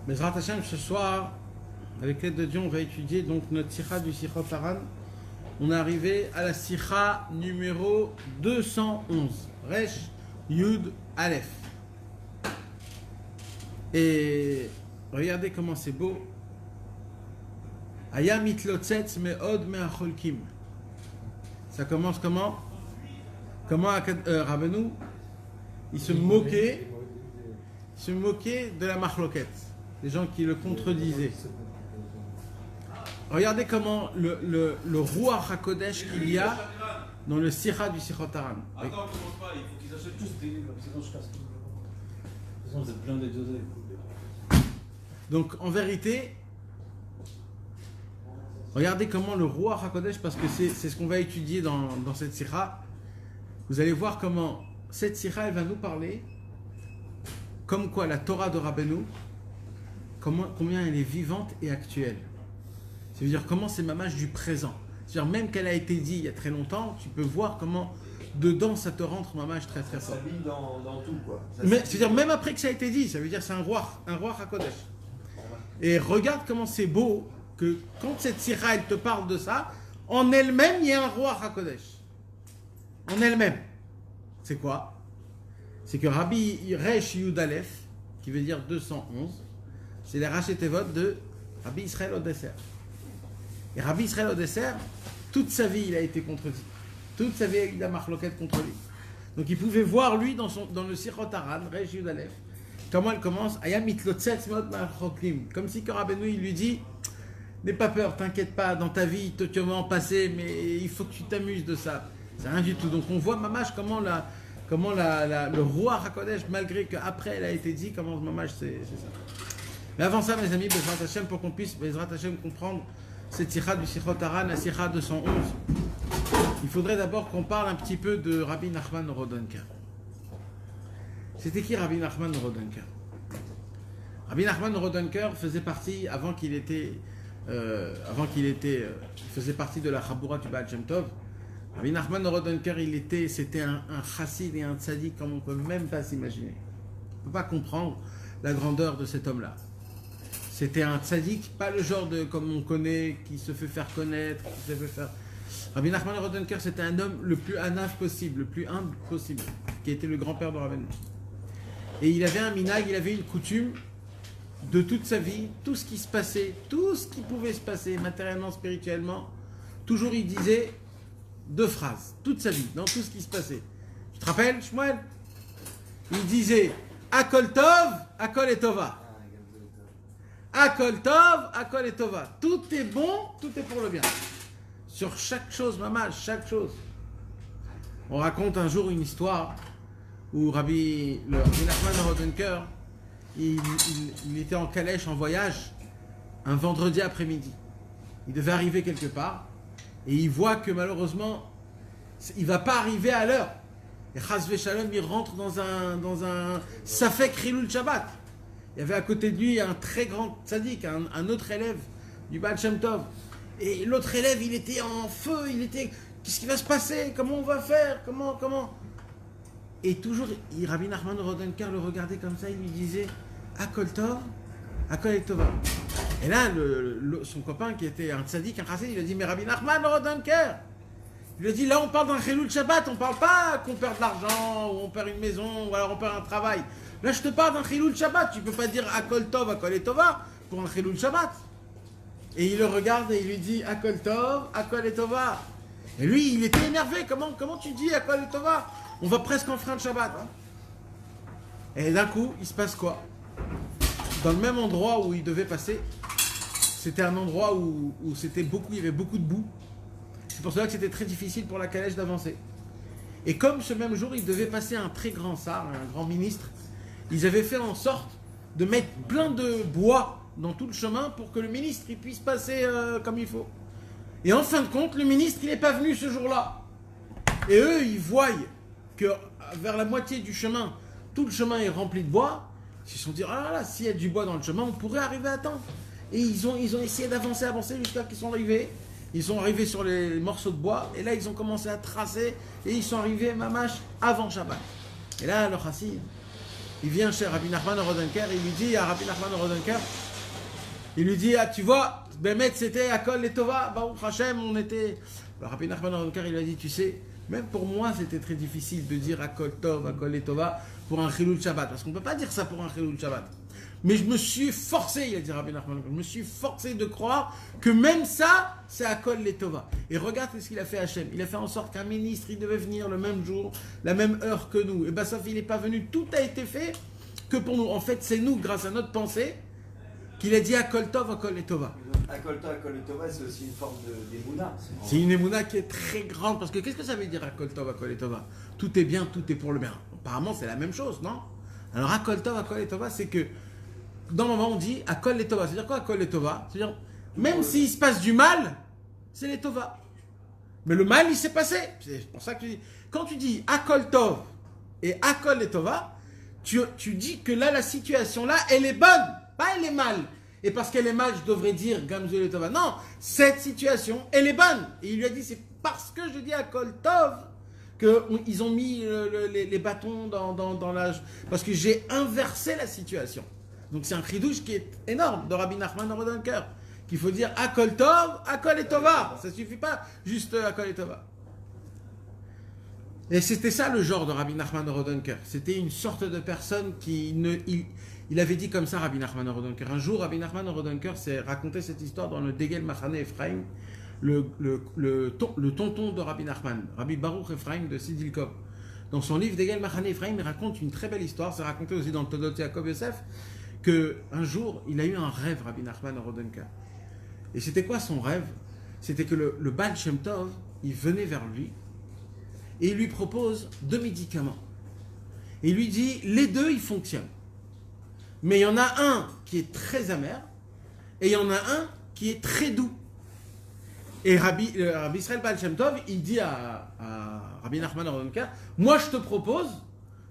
Bezrat Hashem, ce soir, avec l'aide de Dieu, on va étudier donc notre sikha du Sichot Haran. On est arrivé à la sikha numéro 211, Resh Yud Aleph. Et regardez comment c'est beau. Aya mitlotzetz me'od me'acholkim. Ça commence comment? Comment Rabbeinu, il se moquait de la marloquette, les gens qui le contredisaient. Regardez comment le Ruach HaKodesh qu'il y a dans le Sikha du Sichot Haran. Attends, on commence pas, il faut qu'ils achètent tous des livres, sinon je casse tout. De toute façon, vous êtes plein d'exosés. Donc en vérité, regardez comment le Ruach HaKodesh, parce que c'est ce qu'on va étudier dans cette Sikha, vous allez voir comment cette Sikha, elle va nous parler comme quoi la Torah de Rabbeinu, combien elle est vivante et actuelle. C'est-à-dire comment c'est mamage du présent. C'est-à-dire même qu'elle a été dit il y a très longtemps, tu peux voir comment dedans ça te rentre mamage très très fort. Ça s'habille dans tout quoi. C'est-à-dire même après que ça a été dit, ça veut dire c'est un roi HaKodesh. Et regarde comment c'est beau que quand cette Sikha elle te parle de ça, en elle-même il y a un roi HaKodesh. En elle-même. C'est quoi? C'est que Rabbi Resh Yud Aleph, qui veut dire 211, c'est les Rachetevot de Rabbi Israël Odesser. Et Rabbi Israël Odesser, toute sa vie, il a été contredit. Toute sa vie, il a marloquette contre lui. Donc il pouvait voir, lui, dans le Sichot Haran, Resh Yud Aleph, comment elle commence, comme si que Rabbeinu, il lui dit, n'aie pas peur, t'inquiète pas, dans ta vie, tu vas en passer, mais il faut que tu t'amuses de ça. C'est rien du tout. Donc on voit Mamash comment le roi HaKodesh, malgré qu'après elle a été dit, comment Mamash c'est ça. Mais avant ça, mes amis, Bezrat Hashem, pour qu'on puisse Bezrat Hashem comprendre cette sikha du Sichot Haran, la sikha 211, il faudrait d'abord qu'on parle un petit peu de Rabbi Nachman Rodenker. C'était qui Rabbi Nachman Rodenker? Rabbi Nachman Rodenker faisait partie, il faisait partie de la Chaboura du Baal Shem Tov. Rabbi Nachman Rodenker, c'était un chassid et un tzaddik comme on ne peut même pas s'imaginer. On ne peut pas comprendre la grandeur de cet homme-là. C'était un tzaddik, pas le genre de comme on connaît, qui se fait faire connaître, qui se fait faire... Rabbi Nachman Rodenker, c'était un homme le plus anaf possible, le plus humble possible, qui était le grand-père de Rabbeinu. Et il avait un minag, il avait une coutume de toute sa vie, tout ce qui se passait, tout ce qui pouvait se passer matériellement, spirituellement, toujours il disait 2 phrases, toute sa vie, dans tout ce qui se passait. Tu te rappelles, Shmuel? Il disait Akol Tov, Akol Etova. Akol Tov, Akol Etova. Tout est bon, tout est pour le bien. Sur chaque chose, maman, chaque chose. On raconte un jour une histoire où Rabbi Nachman Rodenker, il était en calèche, en voyage, un vendredi après-midi. Il devait arriver quelque part. Et il voit que malheureusement, il ne va pas arriver à l'heure. Et Chas Veshalom, il rentre dans un Safek Chilul Shabbat. Il y avait à côté de lui un très grand tzaddik, un autre élève du Baal Shem Tov. Et l'autre élève, il était en feu, qu'est-ce qui va se passer? Comment on va faire? Comment? Et toujours, Rabbi Nachman Rodenker le regardait comme ça, il lui disait Akol Tov, Akol Tova. Et là, son copain qui était un tzaddik, un chassid, il lui a dit mais Rabbi Nachman Rodenker, il lui a dit là on parle d'un Chilul Shabbat, on parle pas qu'on perd de l'argent, ou on perd une maison, ou alors on perd un travail. Là je te parle d'un Chilul Shabbat, tu peux pas dire Akol Tov, Akol Tova pour un Chilul Shabbat. Et il le regarde et il lui dit Akol Tov, Akol Tova. Et lui il était énervé, comment tu dis Akol Tova? On va presque enfreindre Shabbat. Et d'un coup, il se passe quoi? Dans le même endroit où il devait passer, c'était un endroit où il y avait beaucoup de boue. C'est pour cela que c'était très difficile pour la calèche d'avancer. Et comme ce même jour, il devait passer un très grand sar, un grand ministre, ils avaient fait en sorte de mettre plein de bois dans tout le chemin pour que le ministre il puisse passer comme il faut. Et en fin de compte, le ministre il n'est pas venu ce jour-là. Et eux, ils voient que vers la moitié du chemin, tout le chemin est rempli de bois. Ils se sont dit, ah là là, s'il y a du bois dans le chemin, on pourrait arriver à temps. Et ils ont essayé d'avancer jusqu'à qu'ils sont arrivés. Ils sont arrivés sur les morceaux de bois. Et là, ils ont commencé à tracer. Et ils sont arrivés, mamash, avant Shabbat. Et là, le chassid, il vient chez Rabbi Nachman Rodenker, il lui dit à Rabbi Nachman Rodenker, il lui dit, ah tu vois, Bémet c'était Akol et Tova, Baruch Hashem, on était... Alors, Rabbi Nachman Rodenker, il lui a dit, tu sais, même pour moi c'était très difficile de dire Akol Tov, Akol et Tova pour un Chilul Shabbat, parce qu'on ne peut pas dire ça pour un Chilul Shabbat. Mais je me suis forcé, il a dit Rabbi Nachman, je me suis forcé de croire que même ça, c'est Akol Letova. Et regarde ce qu'il a fait Hachem. Il a fait en sorte qu'un ministre, il devait venir le même jour, la même heure que nous. Et bien, sauf il n'est pas venu, tout a été fait que pour nous. En fait, c'est nous, grâce à notre pensée, qu'il a dit Akol Tov, Akol Letova. Akol Tov, Akol Letova, c'est aussi une forme d'émouna. C'est une émouna qui est très grande, parce que qu'est-ce que ça veut dire Akol Tov, Akol Letova? Tout est bien, tout est pour le bien. Apparemment, c'est la même chose, non? Alors, Akol Tov, Akol Letova, c'est que dans le moment, on dit Akol et Tova. C'est-à-dire quoi Akol et Tova? C'est-à-dire, même s'il se passe du mal, c'est les Tova. Mais le mal, il s'est passé. C'est pour ça que tu dis, quand tu dis Akol Tov et Akol et Tova, tu dis que là, la situation là, elle est bonne, pas elle est mal. Et parce qu'elle est mal, je devrais dire Gamzul et Tova. Non, cette situation, elle est bonne. Et il lui a dit, c'est parce que je dis Akol Tov qu'ils ont mis les bâtons dans l'âge. Parce que j'ai inversé la situation. Donc c'est un chidouche qui est énorme de Rabbi Nachman Rodenker, qu'il faut dire Akol Tov, Akol et Tova. Ça ne suffit pas juste Akol et Tova. Et c'était ça le genre de Rabbi Nachman Rodenker. C'était une sorte de personne qui il avait dit comme ça Rabbi Nachman Rodenker. Un jour, Rabbi Nachman Rodenker s'est raconté cette histoire dans le Degel Machane Ephraim, le tonton de Rabbi Nachman, Rabbi Baruch Ephraim de Sidilkov. Dans son livre Degel Machane Ephraim, il raconte une très belle histoire. C'est raconté aussi dans le Todot Yaakov Yosef. Qu'un jour, il a eu un rêve, Rabbi Nachman Rodenker. Et c'était quoi son rêve? C'était que le Baal Shem Tov, il venait vers lui et il lui propose 2 médicaments. Et il lui dit, les 2, ils fonctionnent. Mais il y en a un qui est très amer et il y en a un qui est très doux. Et Rabbi Israël Baal Shem Tov, il dit à Rabbi Nachman Rodenker, moi je te propose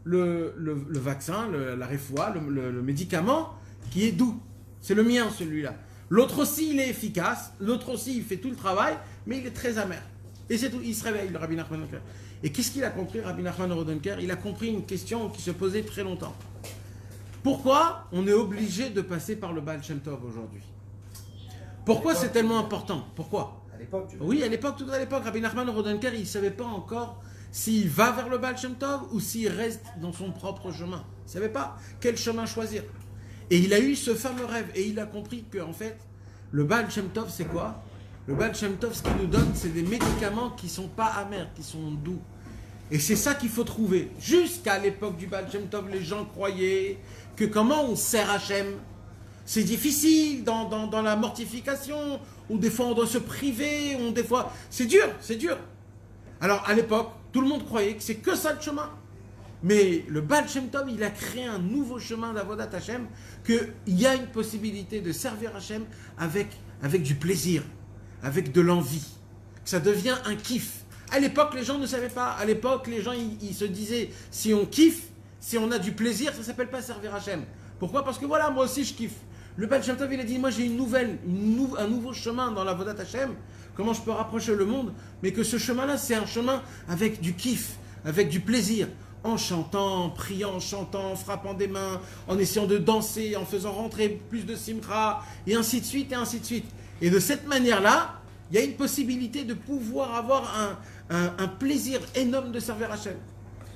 le vaccin, la refoua, le médicament qui est doux. C'est le mien, celui-là. L'autre aussi, il est efficace. L'autre aussi, il fait tout le travail, mais il est très amer. Et c'est tout. Il se réveille, le Rabbi Nachman Rodenker. Et qu'est-ce qu'il a compris, Rabbi Nachman Rodenker? Il a compris une question qui se posait très longtemps. Pourquoi on est obligé de passer par le Baal Shem Tov aujourd'hui? Pourquoi c'est tellement important? Pourquoi? À l'époque, tu veux Oui, à l'époque, tout à l'époque, Rabbi Nachman Rodenker, il ne savait pas encore s'il va vers le Baal Shem Tov ou s'il reste dans son propre chemin. Il ne savait pas quel chemin choisir. Et il a eu ce fameux rêve et il a compris que, en fait, le Baal Shem Tov, c'est quoi? Le Baal Shem Tov, ce qu'il nous donne, c'est des médicaments qui ne sont pas amers, qui sont doux. Et c'est ça qu'il faut trouver. Jusqu'à l'époque du Baal Shem Tov, les gens croyaient que comment on sert Hachem? C'est difficile dans la mortification, ou des fois on doit se priver, ou des fois... C'est dur, c'est dur. Alors, à l'époque, tout le monde croyait que c'est que ça le chemin. Mais le Baal Shem Tov, il a créé un nouveau chemin d'Avodat Hashem, qu'il y a une possibilité de servir Hashem avec du plaisir, avec de l'envie. Que ça devient un kiff. À l'époque, les gens ne savaient pas. À l'époque, les gens, ils se disaient, si on kiffe, si on a du plaisir, ça ne s'appelle pas servir Hashem. Pourquoi? Parce que voilà, moi aussi, je kiffe. Le Baal Shem Tov, il a dit, moi j'ai un nouveau chemin dans l'Avodat Hashem. Comment je peux rapprocher le monde? Mais que ce chemin-là, c'est un chemin avec du kiff, avec du plaisir. En chantant, en priant, en chantant, en frappant des mains, en essayant de danser, en faisant rentrer plus de simcha, et ainsi de suite, et ainsi de suite. Et de cette manière-là, il y a une possibilité de pouvoir avoir un plaisir énorme de servir Hachem.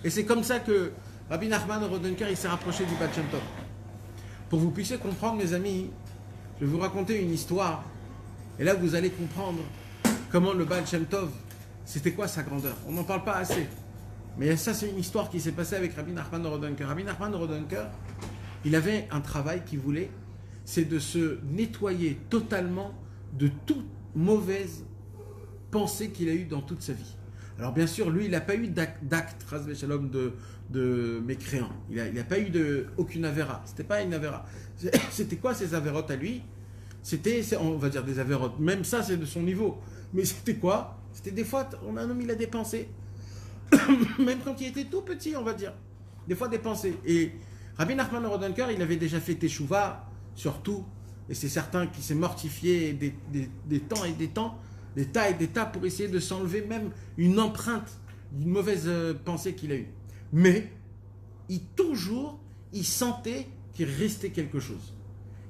Et c'est comme ça que Rabbi Nachman Rodenker, il s'est rapproché du Baal Shem Tov. Pour que vous puissiez comprendre, mes amis, je vais vous raconter une histoire. Et là, vous allez comprendre comment le Baal Shem Tov, c'était quoi sa grandeur. On n'en parle pas assez. Mais ça, c'est une histoire qui s'est passée avec Rabbi Nachman Rodenker. Rabbi Nachman Rodenker, il avait un travail qu'il voulait, c'est de se nettoyer totalement de toute mauvaise pensée qu'il a eue dans toute sa vie. Alors bien sûr, lui, il n'a pas eu d'acte de mécréant. Il n'a pas eu aucune avéra. C'était pas une avéra. C'était quoi ces avérotes à lui? C'était, on va dire des avérotes. Même ça, c'est de son niveau. Mais c'était quoi? C'était des fois, un homme, il a dépensé. Même quand il était tout petit, on va dire. Des fois, dépensé. Et Rabbi Nachman Rodenker, il avait déjà fait Teshuvah sur tout. Et c'est certain qu'il s'est mortifié des temps et des temps, des tas et des tas pour essayer de s'enlever même une empreinte d'une mauvaise pensée qu'il a eue. Mais, il sentait qu'il restait quelque chose.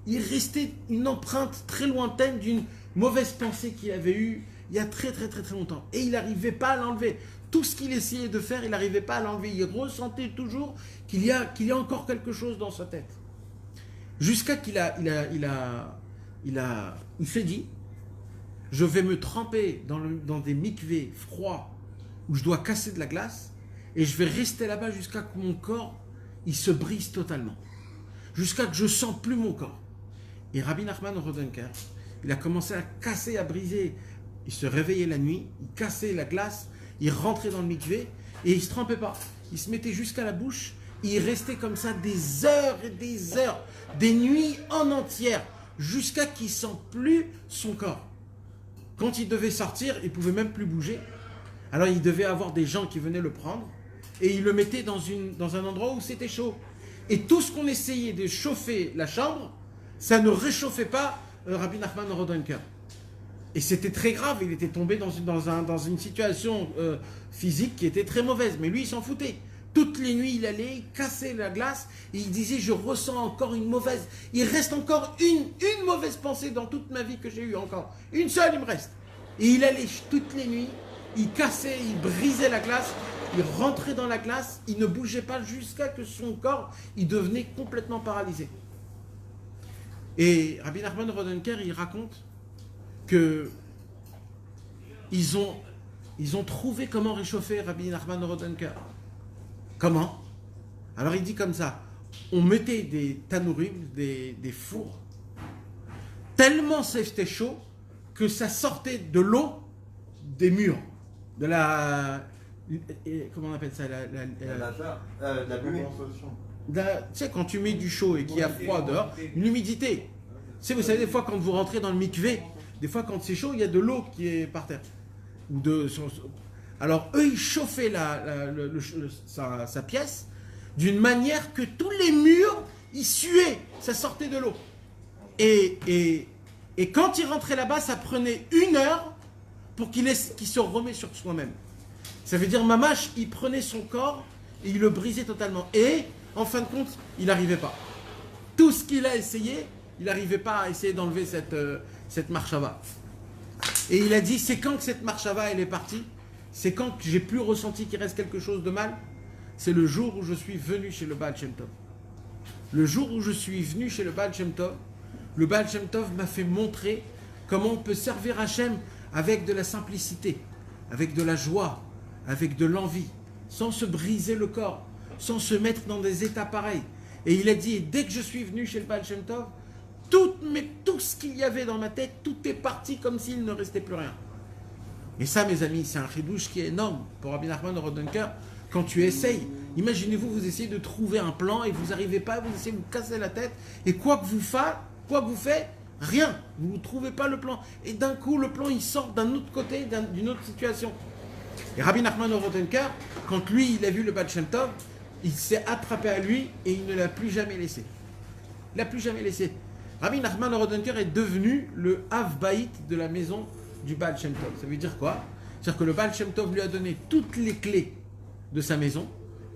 Il restait une empreinte très lointaine d'une mauvaise pensée qu'il avait eue il y a très longtemps. Et il n'arrivait pas à l'enlever. Tout ce qu'il essayait de faire, il n'arrivait pas à l'enlever. Il ressentait toujours qu'il y a encore quelque chose dans sa tête. Jusqu'à qu'il il s'est dit, je vais me tremper dans des mikvés froids où je dois casser de la glace et je vais rester là-bas jusqu'à que mon corps il se brise totalement. Jusqu'à que je ne sens plus mon corps. Et Rabbi Nachman Rodenker, il a commencé à casser, à briser. Il se réveillait la nuit, il cassait la glace, il rentrait dans le mikvé et il ne se trempait pas. Il se mettait jusqu'à la bouche, il restait comme ça des heures et des heures, des nuits en entière, jusqu'à qu'il ne sente plus son corps. Quand il devait sortir, il ne pouvait même plus bouger. Alors il devait avoir des gens qui venaient le prendre et il le mettait dans un endroit où c'était chaud. Et tout ce qu'on essayait de chauffer la chambre, ça ne réchauffait pas Rabbi Nachman Rodenker. Et c'était très grave, il était tombé dans une situation physique qui était très mauvaise. Mais lui, il s'en foutait. Toutes les nuits, il allait casser la glace et il disait, je ressens encore une mauvaise... Il reste encore une mauvaise pensée dans toute ma vie que j'ai eue encore. Une seule, il me reste. Et il allait toutes les nuits, il cassait, il brisait la glace, il rentrait dans la glace, il ne bougeait pas jusqu'à que son corps, il devenait complètement paralysé. Et Rabbi Nachman Rodenker, il raconte que ils ont trouvé comment réchauffer Rabbi Nachman Rodenker. Comment? Alors il dit comme ça, on mettait des tanourim, des fours, tellement c'était chaud que ça sortait de l'eau des murs, de la... Comment on appelle ça? La buée. Tu sais, quand tu mets du chaud et qu'il y a froid dehors, l'humidité. Tu sais, vous savez, des fois quand vous rentrez dans le mikvé, des fois quand c'est chaud, il y a de l'eau qui est par terre. Alors eux, ils chauffaient sa pièce d'une manière que tous les murs, ils suaient, ça sortait de l'eau. Et quand il rentrait là-bas, ça prenait 1 heure pour qu'il se remet sur soi-même. Ça veut dire, Mamash, il prenait son corps et il le brisait totalement. Et, en fin de compte, il n'arrivait pas. Tout ce qu'il a essayé, il n'arrivait pas à essayer d'enlever cette marchava. Et il a dit, c'est quand que cette marchava, elle est partie? C'est quand que j'ai plus ressenti qu'il reste quelque chose de mal? C'est le jour où je suis venu chez le Baal Shem Tov. Le jour où je suis venu chez le Baal Shem Tov, le Baal Shem Tov m'a fait montrer comment on peut servir Hachem avec de la simplicité, avec de la joie, avec de l'envie, sans se briser le corps, sans se mettre dans des états pareils. Et il a dit, dès que je suis venu chez le Baal Shem Tov, tout ce qu'il y avait dans ma tête, tout est parti comme s'il ne restait plus rien. Et ça, mes amis, c'est un chidouche qui est énorme pour Rabbi Nachman Rodenker. Quand tu essayes, imaginez-vous, vous essayez de trouver un plan et vous n'arrivez pas, vous essayez de vous casser la tête, et quoi que vous faites, rien, vous ne trouvez pas le plan. Et d'un coup, le plan, il sort d'un autre côté, d'une autre situation. Et Rabbi Nachman Rodenker, quand lui, il a vu le Baal Shem Tov, il s'est attrapé à lui et il ne l'a plus jamais laissé. Il ne l'a plus jamais laissé. Rabbi Nachman Rodenker est devenu le Havbaït de la maison du Baal Shem Tov. Ça veut dire quoi? C'est-à-dire que le Baal Shem Tov lui a donné toutes les clés de sa maison,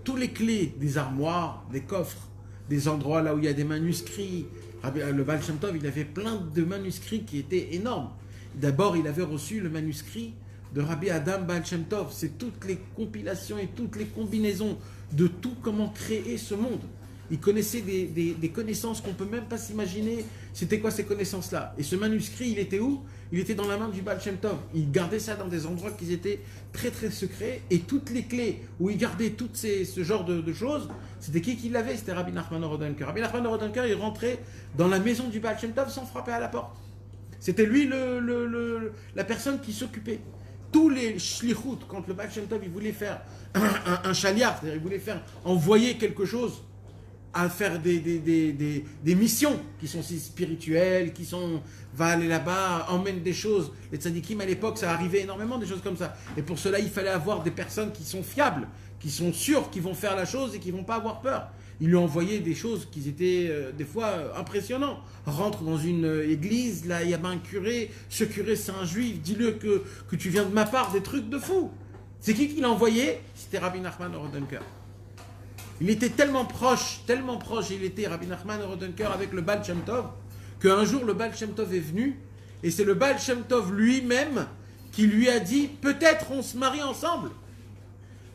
toutes les clés des armoires, des coffres, des endroits là où il y a des manuscrits. Le Baal Shem Tov, il avait plein de manuscrits qui étaient énormes. D'abord, il avait reçu le manuscrit de Rabbi Adam Baal Shem Tov. C'est toutes les compilations et toutes les combinaisons de tout comment créer ce monde. Il connaissait des connaissances qu'on ne peut même pas s'imaginer. C'était quoi ces connaissances-là? Et ce manuscrit, il était où? Il était dans la main du Baal Shem Tov. Il gardait ça dans des endroits qui étaient très très secrets. Et toutes les clés où il gardait ce genre de choses, c'était qui l'avait? C'était Rabbi Nachman Rodenker. Rabbi Nachman Rodenker, il rentrait dans la maison du Baal Shem Tov sans frapper à la porte. C'était lui la personne qui s'occupait. Tous les shlichut, quand le Baal Shem Tov il voulait faire un chaliar, c'est-à-dire il voulait envoyer quelque chose, à faire des missions qui sont si spirituelles, va aller là-bas, emmène des choses. Les tzadikim à l'époque, ça arrivait énormément, des choses comme ça. Et pour cela, il fallait avoir des personnes qui sont fiables, qui sont sûres, qui vont faire la chose et qui ne vont pas avoir peur. Il lui envoyait des choses qui étaient des fois impressionnantes. Rentre dans une église, là il y a un curé, ce curé c'est un juif, dis-le que tu viens de ma part, des trucs de fou. C'est qui l'a envoyé? C'était Rabbi Nachman Rodenker. Il était tellement proche, il était Rabbi Nachman Rodenker avec le Baal Shem Tov, qu'un jour le Baal Shem Tov est venu, et c'est le Baal Shem Tov lui-même qui lui a dit, peut-être on se marie ensemble.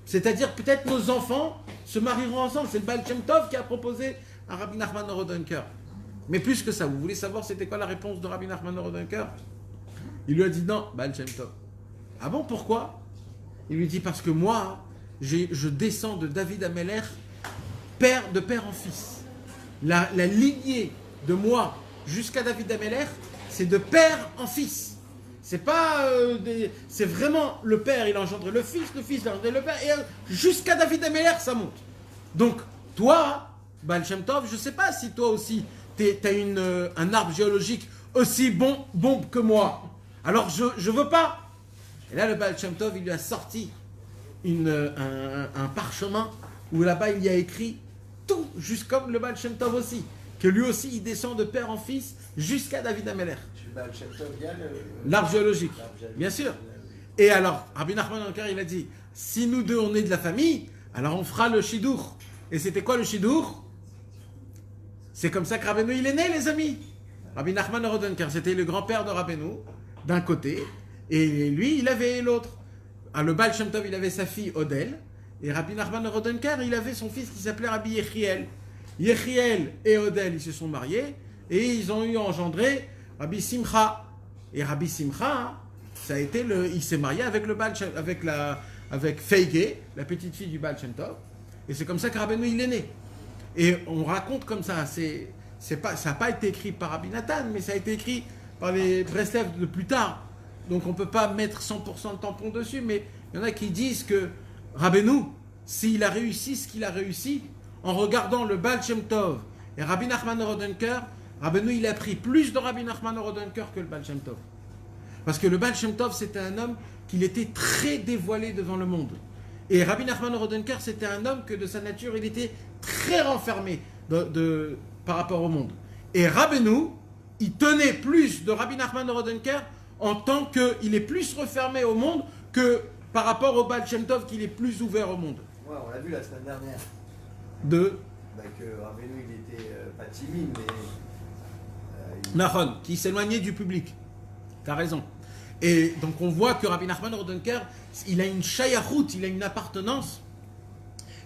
C'est-à-dire peut-être nos enfants se marieront ensemble. C'est le Baal Shem Tov qui a proposé à Rabbi Nachman Rodenker. Mais plus que ça, vous voulez savoir c'était quoi la réponse de Rabbi Nachman Rodenker? Il lui a dit non, Baal Shem Tov. Ah bon, pourquoi? Il lui dit parce que moi, je descends de David Ameler, de père en fils. La lignée de moi jusqu'à David Ameler, c'est de père en fils. C'est pas, c'est vraiment le père, il engendre le fils il engendre le père, et jusqu'à David Ameler, ça monte. Donc, toi, Baal Shem Tov, je sais pas si toi aussi, t'as un arbre géologique aussi bon que moi. Alors, je veux pas. Et là, le Baal Shem Tov, il lui a sorti un parchemin où là-bas, il y a écrit tout, juste comme le Baal Shem Tov aussi, que lui aussi, il descend de père en fils jusqu'à David Ameler. L'arbre géologique, bien sûr. Et alors, Rabbi Nachman Rodenker, il a dit, si nous deux, on est de la famille, alors on fera le Shidour. Et c'était quoi le Shidour? C'est comme ça que Rabbeinu, il est né, les amis. Rabbi Nachman Rodenker, c'était le grand-père de Rabbeinu, d'un côté, et lui, il avait l'autre. Alors, le Baal Shem Tov, il avait sa fille Odel, et Rabbi Nachman Rodenker, il avait son fils qui s'appelait Rabbi Yechiel. Yechiel et Odel, ils se sont mariés, et ils ont eu engendré Rabbi Simcha. Et Rabbi Simcha, ça a été il s'est marié avec le Baal Shem, avec Feige, la petite fille du Baal Shem Tov, et c'est comme ça que Rabbeinu, il est né. Et on raconte comme ça, ça n'a pas été écrit par Rabbi Nathan, mais ça a été écrit par les Breslev de plus tard. Donc on ne peut pas mettre 100% de tampon dessus, mais il y en a qui disent que Rabbeinu, s'il a réussi ce qu'il a réussi, en regardant le Baal Shem Tov et Rabbi Nachman Rodenker, Rabbeinu, il a pris plus de Rabbi Nachman Rodenker que le Baal Shem Tov. Parce que le Baal Shem Tov, c'était un homme qui était très dévoilé devant le monde. Et Rabbi Nachman Rodenker, c'était un homme que de sa nature, il était très renfermé par rapport au monde. Et Rabbeinu, il tenait plus de Rabbi Nachman Rodenker en tant qu'il est plus refermé au monde que par rapport au Baal Shem Tov, qu'il est plus ouvert au monde. Ouais, on l'a vu la semaine dernière. Que Rabbeinu, il était pas timide, mais... Nahon, qui s'éloignait du public. T'as raison. Et donc on voit que Rabbi Nachman Rodenker, il a une shayachut, il a une appartenance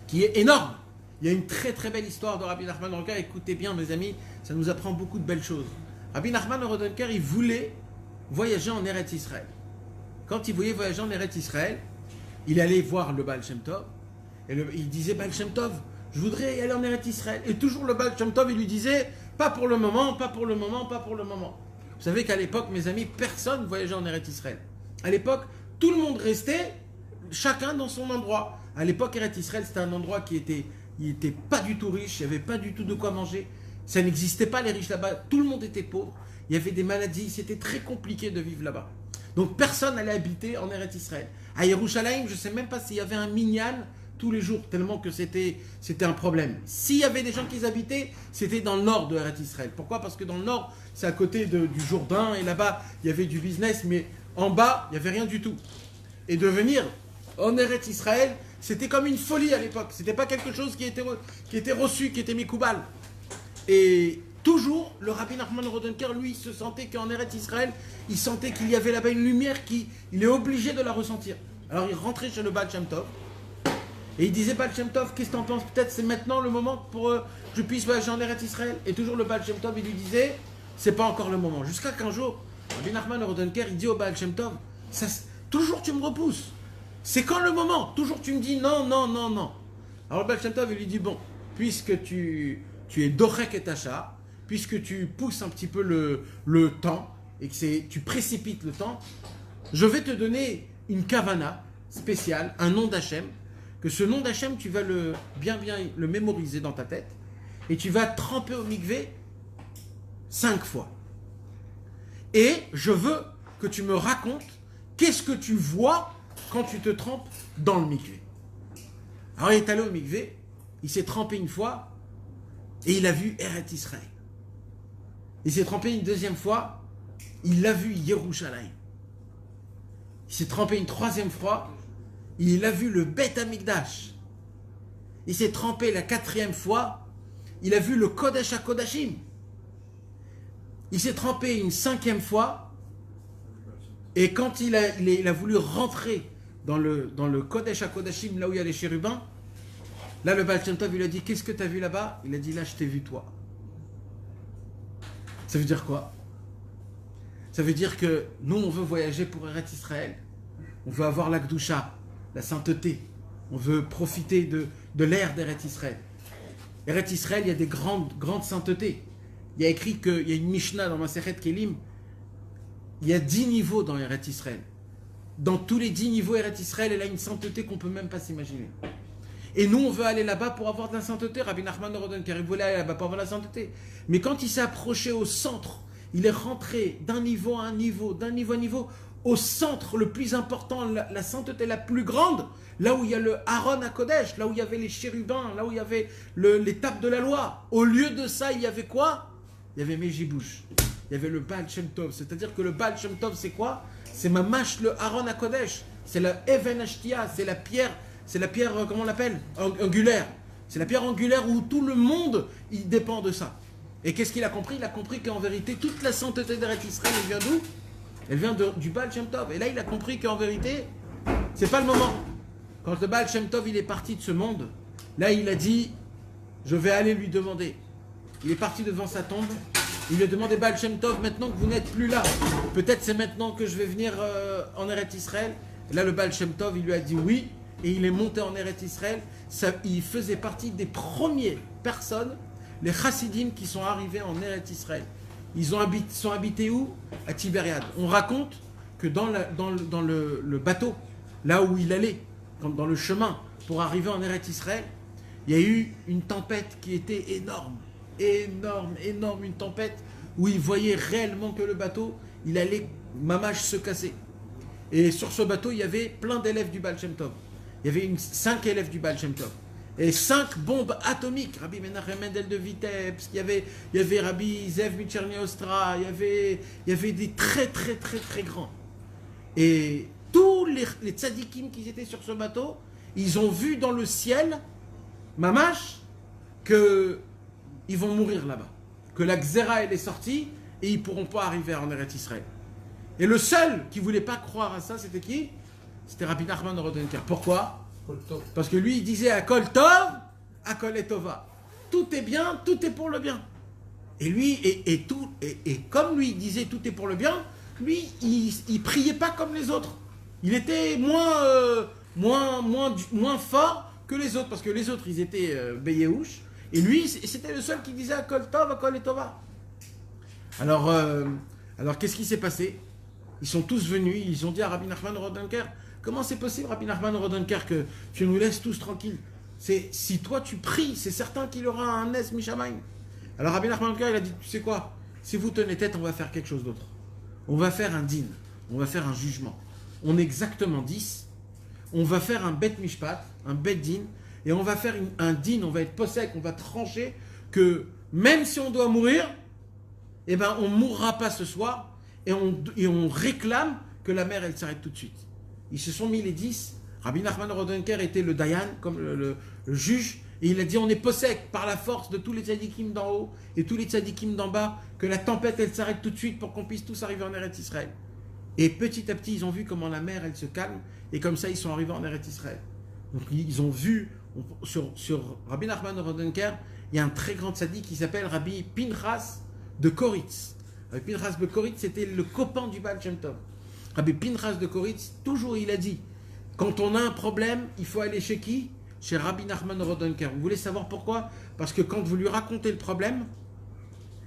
qui est énorme. Il y a une très très belle histoire de Rabbi Nachman Rodenker. Écoutez bien mes amis, ça nous apprend beaucoup de belles choses. Rabbi Nachman Rodenker, il voulait voyager en Eretz Israël. Quand il voulait voyager en Eretz Israël, il allait voir le Baal Shem Tov, et il disait, Baal Shem Tov, je voudrais aller en Eretz Israël. Et toujours le Baal Shem Tov, il lui disait, pas pour le moment, pas pour le moment, pas pour le moment. Vous savez qu'à l'époque, mes amis, personne ne voyageait en Eretz Israël. À l'époque, tout le monde restait, chacun dans son endroit. À l'époque, Eretz Israël, c'était un endroit qui était pas du tout riche, il n'y avait pas du tout de quoi manger. Ça n'existait pas les riches là-bas, tout le monde était pauvre. Il y avait des maladies, c'était très compliqué de vivre là-bas. Donc personne n'allait habiter en Eretz Israël. À Yerushalayim, je ne sais même pas s'il y avait un minyan tous les jours, tellement que c'était un problème. S'il y avait des gens qui y habitaient, c'était dans le nord de Eretz Israël. Pourquoi? Parce que dans le nord, c'est à côté du Jourdain, et là-bas, il y avait du business, mais en bas, il n'y avait rien du tout. Et de venir en Eretz Israël, c'était comme une folie à l'époque. C'était pas quelque chose qui était reçu, qui était mikoubal. Et toujours, le Rabbi Nachman Rodenker, lui, se sentait qu'en Eretz Israël, il sentait qu'il y avait là-bas une lumière il est obligé de la ressentir. Alors il rentrait chez le Baal Shem Tov, et il disait, Baal Shem Tov, qu'est-ce que t'en penses? Peut-être c'est maintenant le moment pour que je puisse voyager en Eretz Israël. Et toujours le Baal Shem Tov, il lui disait, c'est pas encore le moment. Jusqu'à qu'un jour, Rabbi Nachman Rodenker, il dit au Baal Shem Tov, toujours tu me repousses. C'est quand le moment? Toujours tu me dis non, non, non, non. Alors le Baal Shem Tov, il lui dit, bon, puisque tu es Dorek et Tacha, puisque tu pousses un petit peu le temps, et que tu précipites le temps, je vais te donner une kavana spéciale, un nom d'Hachem, que ce nom d'Hachem, tu vas bien le mémoriser dans ta tête, et tu vas tremper au mikvé 5 fois. Et je veux que tu me racontes qu'est-ce que tu vois quand tu te trempes dans le mikvé. Alors il est allé au mikvé, il s'est trempé une fois, et il a vu Eretz Israël. Il s'est trempé une deuxième fois, il a vu Yerushalayim. Il s'est trempé une troisième fois, il a vu le Beth Amikdash. il s'est trempé la 4e fois, il a vu le Kodesh HaKodashim. Il s'est trempé une 5e fois, et quand il a voulu rentrer dans le Kodesh HaKodashim, là où il y a les chérubins, là le Baal Shem Tov, il lui a dit, qu'est-ce que tu as vu là-bas? Il a dit, là je t'ai vu toi. Ça veut dire quoi? Ça veut dire que nous, on veut voyager pour Eretz Israël. On veut avoir la Gdusha, la sainteté. On veut profiter de l'ère d'Eretz Israël. Eretz Israël, il y a des grandes saintetés. Il y a écrit qu'il y a une Mishnah dans Masechet Kelim. Il y a 10 niveaux dans Eretz Israël. Dans tous les 10 niveaux, Eretz Israël, elle a une sainteté qu'on ne peut même pas s'imaginer. Et nous, on veut aller là-bas pour avoir de la sainteté. Rabbi Nachman Rodenker, il voulait aller là-bas pour avoir de la sainteté. Mais quand il s'est approché au centre, il est rentré d'un niveau à un niveau, d'un niveau à un niveau, au centre le plus important, la sainteté la plus grande, là où il y a le Aaron à Kodesh, là où il y avait les chérubins, là où il y avait les tables de la loi. Au lieu de ça, il y avait quoi? Il y avait Mejibouche. Il y avait le Baal Shem Tov. C'est-à-dire que le Baal Shem Tov, c'est quoi? C'est Mamash le Aaron à Kodesh. C'est la Even Ashtia, c'est la pierre, comment on l'appelle? Angulaire. C'est la pierre angulaire où tout le monde, il dépend de ça. Et qu'est-ce qu'il a compris? Il a compris qu'en vérité, toute la sainteté d'Eretz Israël, elle vient d'où? Elle vient du Baal Shem Tov. Et là, il a compris qu'en vérité, c'est pas le moment. Quand le Baal Shem Tov, il est parti de ce monde, là, il a dit, je vais aller lui demander. Il est parti devant sa tombe. Il lui a demandé, Baal Shem Tov, maintenant que vous n'êtes plus là, peut-être c'est maintenant que je vais venir en Eretz Israël. Et là, le Baal Shem Tov, il lui a dit oui. Et il est monté en Eretz Israël. Il faisait partie des premières personnes, les chassidim qui sont arrivés en Eretz Israël. Ils sont habités où? À Tibériade. On raconte que dans le bateau, là où il allait, dans le chemin pour arriver en Eretz Israël, il y a eu une tempête qui était énorme, une tempête où il voyait réellement que le bateau, il allait mamache se casser. Et sur ce bateau, il y avait plein d'élèves du Baal Shem Tov. Il y avait 5 élèves du Baal Shem Tov. Et 5 bombes atomiques. Rabbi Menachem Mendel de Vitebsk, il y avait Rabbi Zev Micherniostra, il y avait des très grands. Et tous les tzadikim qui étaient sur ce bateau, ils ont vu dans le ciel, mamash, que ils vont mourir là-bas. Que la Xéra, elle est sortie et ils ne pourront pas arriver en Eretz Israël. Et le seul qui ne voulait pas croire à ça, c'était qui? C'était Rabbi Nachman Rodenker. Pourquoi? Parce que lui, il disait à Kol Tov, à Kol Etova. Tout est bien, tout est pour le bien. Et lui, et comme lui, il disait tout est pour le bien, lui, il priait pas comme les autres. Il était moins fort que les autres, parce que les autres, ils étaient Beyehush, et lui, c'était le seul qui disait à Kol Tov, à Kol Etova. Alors qu'est-ce qui s'est passé? Ils sont tous venus, ils ont dit à Rabbi Nachman Rodenker, comment c'est possible, Rabbi Nachman Rodenker, que tu nous laisses tous tranquilles? Si toi tu pries, c'est certain qu'il aura un Nes Mishamayim. Alors Rabbi Nachman Rodenker, il a dit, tu sais quoi? Si vous tenez tête, on va faire quelque chose d'autre. On va faire un din, on va faire un jugement. On est exactement 10. On va faire un bet mishpat, un bet din, et on va faire un din, on va être possèque, on va trancher que même si on doit mourir, eh ben on ne mourra pas ce soir, et on réclame que la mer, elle s'arrête tout de suite. Ils se sont mis les 10. Rabbi Nachman Rodenker était le dayan, comme le juge, et il a dit, on est possèque par la force de tous les tzadikim d'en haut et tous les tzadikim d'en bas, que la tempête, elle s'arrête tout de suite pour qu'on puisse tous arriver en Eretz Israël. Et petit à petit, ils ont vu comment la mer, elle se calme, et comme ça, ils sont arrivés en Eretz Israël. Donc, ils ont vu, sur Rabbi Nachman Rodenker, il y a un très grand tzadik qui s'appelle Rabbi Pinchas de Koritz. Rabbi Pinchas de Koritz, c'était le copain du Baal Shem Tov. Rabbi Pinchas de Koritz, toujours il a dit, quand on a un problème, il faut aller chez qui? Chez Rabbi Nachman Rodenker. Vous voulez savoir pourquoi? Parce que quand vous lui racontez le problème,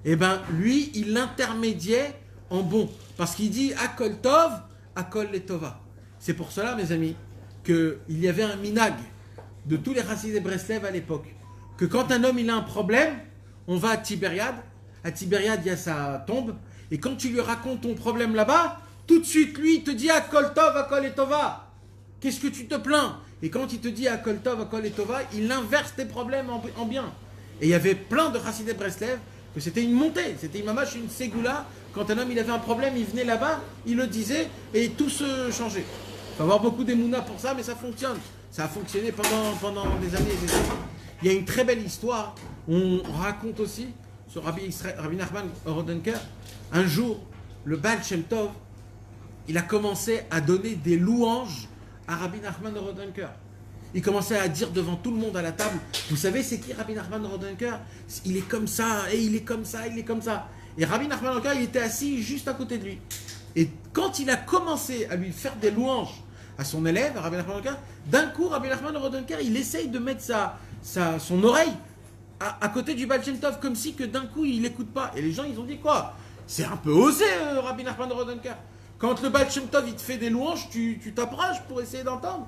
eh ben lui, il l'intermédiait en bon. Parce qu'il dit Akol Tov, Akol Letova. C'est pour cela, mes amis, qu'il y avait un minag de tous les Chassidei Breslev à l'époque. Que quand un homme il a un problème, on va à Tibériade. À Tibériade, il y a sa tombe. Et quand tu lui racontes ton problème là-bas, tout de suite, lui, il te dit Akol Tov, Akol Letova. Qu'est-ce que tu te plains? Et quand il te dit Akol Tov, Akol Letova, il inverse tes problèmes en bien. Et il y avait plein de Chassidei Breslev que c'était une montée, c'était une mamache, une ségoula. Quand un homme il avait un problème, il venait là-bas, il le disait et tout se changeait. Il faut avoir beaucoup d'émouna pour ça, mais ça fonctionne. Ça a fonctionné pendant des années et des années. Il y a une très belle histoire. On raconte aussi sur Rabbi Nachman Rodenker. Un jour, le Baal Shem Tov, il a commencé à donner des louanges à Rabbi Nachman Rodenker. Il commençait à dire devant tout le monde à la table, vous savez c'est qui Rabbi Nachman Rodenker? Il est comme ça, et il est comme ça, il est comme ça. Et Rabbi Nachman Rodenker, il était assis juste à côté de lui. Et quand il a commencé à lui faire des louanges à son élève, Rabbi Nachman Rodenker, d'un coup, Rabbi Nachman Rodenker, il essaye de mettre son oreille à côté du Baal Shem Tov, comme si que d'un coup, il n'écoute pas. Et les gens, ils ont dit quoi? C'est un peu osé, Rabbi Nachman Rodenker. Quand le Baal Shem Tov, il te fait des louanges, tu t'approches pour essayer d'entendre.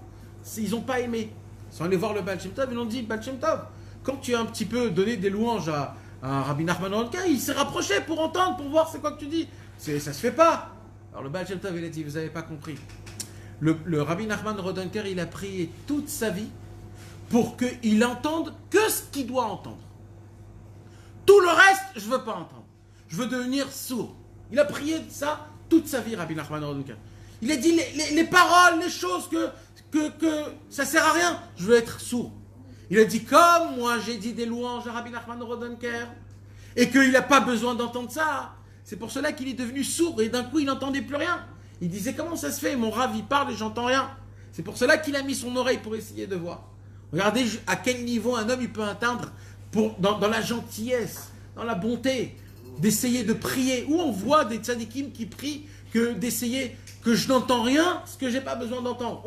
Ils n'ont pas aimé. Ils sont allés voir le Baal Shem Tov, ils ont dit, Baal Shem Tov, quand tu as un petit peu donné des louanges à Rabbi Nachman Rodenker, il s'est rapproché pour entendre, pour voir c'est quoi que tu dis. Ça se fait pas. Alors le Baal Shem Tov, il a dit, vous n'avez pas compris. Le Rabbi Nachman Rodenker, il a prié toute sa vie pour qu'il entende que ce qu'il doit entendre. Tout le reste, je ne veux pas entendre. Je veux devenir sourd. Il a prié ça toute sa vie, Rabbi Nachman Rodenker. Il a dit les paroles, les choses que ça sert à rien, je veux être sourd. Il a dit comme moi j'ai dit des louanges à Rabbi Nachman Rodenker et qu'il n'a pas besoin d'entendre ça. C'est pour cela qu'il est devenu sourd et d'un coup il n'entendait plus rien. Il disait comment ça se fait, mon Rav il parle et j'entends rien. C'est pour cela qu'il a mis son oreille pour essayer de voir. Regardez à quel niveau un homme il peut atteindre dans la gentillesse, dans la bonté, d'essayer de prier. Où on voit des tzadikim qui prient d'essayer que je n'entends rien, ce que j'ai pas besoin d'entendre.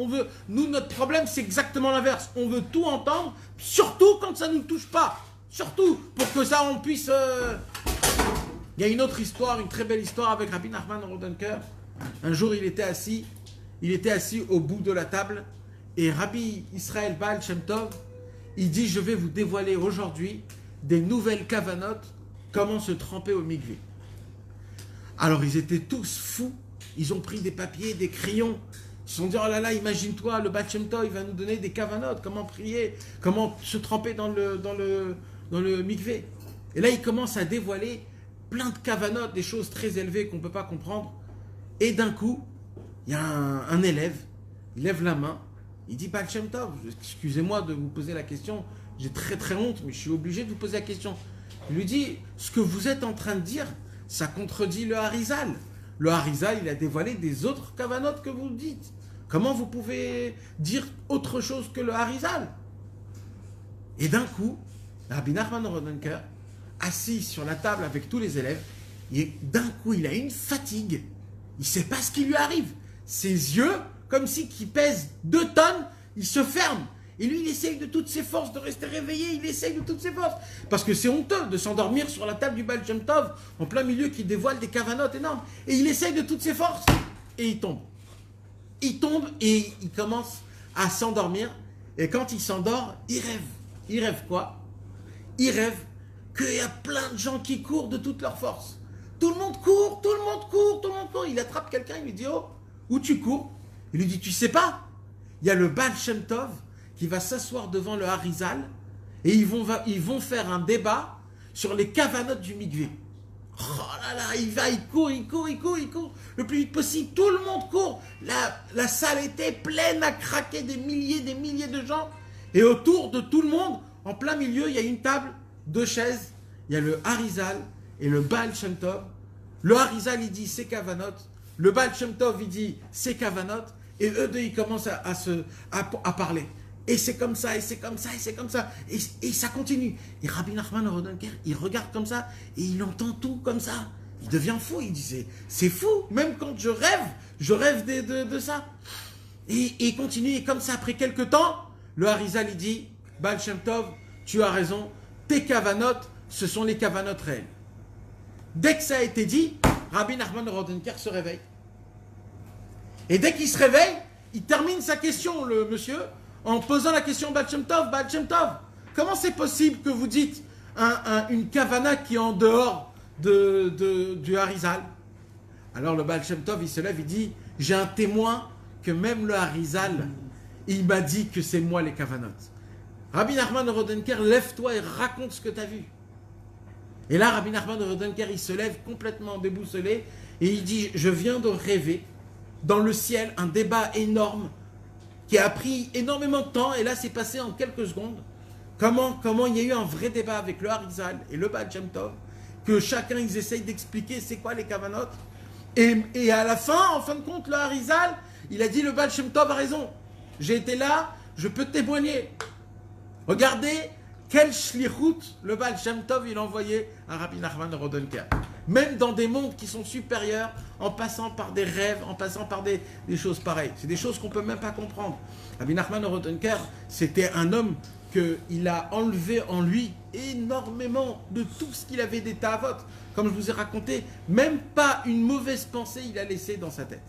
Nous, notre problème, c'est exactement l'inverse. On veut tout entendre, surtout quand ça ne nous touche pas. Surtout, pour que ça, on puisse... Il y a une autre histoire, une très belle histoire avec Rabbi Nachman Rodenker. Un jour, il était assis au bout de la table, et Rabbi Israël Baal Shem Tov, il dit, je vais vous dévoiler aujourd'hui des nouvelles kavanotes, comment se tremper au mikvé. Alors, ils étaient tous fous. Ils ont pris des papiers, des crayons. Ils se sont dit, oh là là, imagine-toi, le Baal Shem Tov, il va nous donner des kavanotes, comment prier, comment se tremper dans le mikvé. Et là, il commence à dévoiler plein de kavanotes, des choses très élevées qu'on ne peut pas comprendre. Et d'un coup, il y a un élève, il lève la main, il dit, Baal Shem Tov, excusez-moi de vous poser la question, j'ai très très honte, mais je suis obligé de vous poser la question. Il lui dit, ce que vous êtes en train de dire, ça contredit le Harizal. Le Harizal, il a dévoilé des autres kavanotes que vous dites. Comment vous pouvez dire autre chose que le Harizal? Et d'un coup, Rabbi Nachman Rodenker, assis sur la table avec tous les élèves, et d'un coup, il a une fatigue. Il ne sait pas ce qui lui arrive. Ses yeux, comme si qui pèsent 2 tonnes, ils se ferment. Et lui, il essaye de toutes ses forces de rester réveillé, il essaye de toutes ses forces. Parce que c'est honteux de s'endormir sur la table du Baal Shem Tov, en plein milieu, qui dévoile des kavanotes énormes. Et il essaye de toutes ses forces, et il tombe. Il tombe, et il commence à s'endormir. Et quand il s'endort, il rêve. Il rêve quoi? Il rêve qu'il y a plein de gens qui courent de toutes leurs forces. Tout le monde court, tout le monde court, tout le monde court. Il attrape quelqu'un, il lui dit, oh, où tu cours? Il lui dit, tu sais pas? Il y a le Baal Shem Tov qui va s'asseoir devant le Harizal et ils vont faire un débat sur les kavanotes du mikvé. Oh là là, il court le plus vite possible. Tout le monde court. La salle était pleine à craquer, des milliers de gens. Et autour de tout le monde, en plein milieu, il y a une table, 2 chaises. Il y a le Harizal et le Baal Shem Tov. Le Harizal, il dit c'est kavanotes. Le Baal Shem Tov, il dit c'est kavanotes. Et eux deux, ils commencent à parler. Et c'est comme ça, et c'est comme ça, et c'est comme ça. Et ça continue. Et Rabbi Nachman Rodenker, il regarde comme ça, et il entend tout comme ça. Il devient fou, il dit, c'est fou. Même quand je rêve de ça. Et il continue, et comme ça, après quelques temps, le Harizal, il dit, Baal Shem Tov, tu as raison, tes kavanotes, ce sont les kavanotes réelles. Dès que ça a été dit, Rabbi Nachman Rodenker se réveille. Et dès qu'il se réveille, il termine sa question, le monsieur, en posant la question Baal Shem Tov, comment c'est possible que vous dites une kavana qui est en dehors du Harizal? Alors le Baal Shem Tov, il se lève, il dit, j'ai un témoin que même le Harizal, il m'a dit que c'est moi les kavanotes. Rabbi Nachman Rodenker, lève-toi et raconte ce que tu as vu. Et là, Rabbi Nachman Rodenker, il se lève complètement déboussolé et il dit, je viens de rêver dans le ciel un débat énorme qui a pris énormément de temps, et là c'est passé en quelques secondes. Comment il y a eu un vrai débat avec le Harizal et le Baal Shem Tov, que chacun ils essayent d'expliquer c'est quoi les kavanot. Et à la fin, en fin de compte, le Harizal, il a dit le Baal Shem Tov a raison. J'ai été là, je peux témoigner. Regardez quel shlichut le Baal Shem Tov il a envoyé à Rabbi Nachman Rodenker. Même dans des mondes qui sont supérieurs, en passant par des rêves, en passant par des choses pareilles. C'est des choses qu'on ne peut même pas comprendre. Rabbi Nachman Rodenker, c'était un homme qu'il a enlevé en lui énormément de tout ce qu'il avait des ta'avot. Comme je vous ai raconté, même pas une mauvaise pensée il a laissé dans sa tête.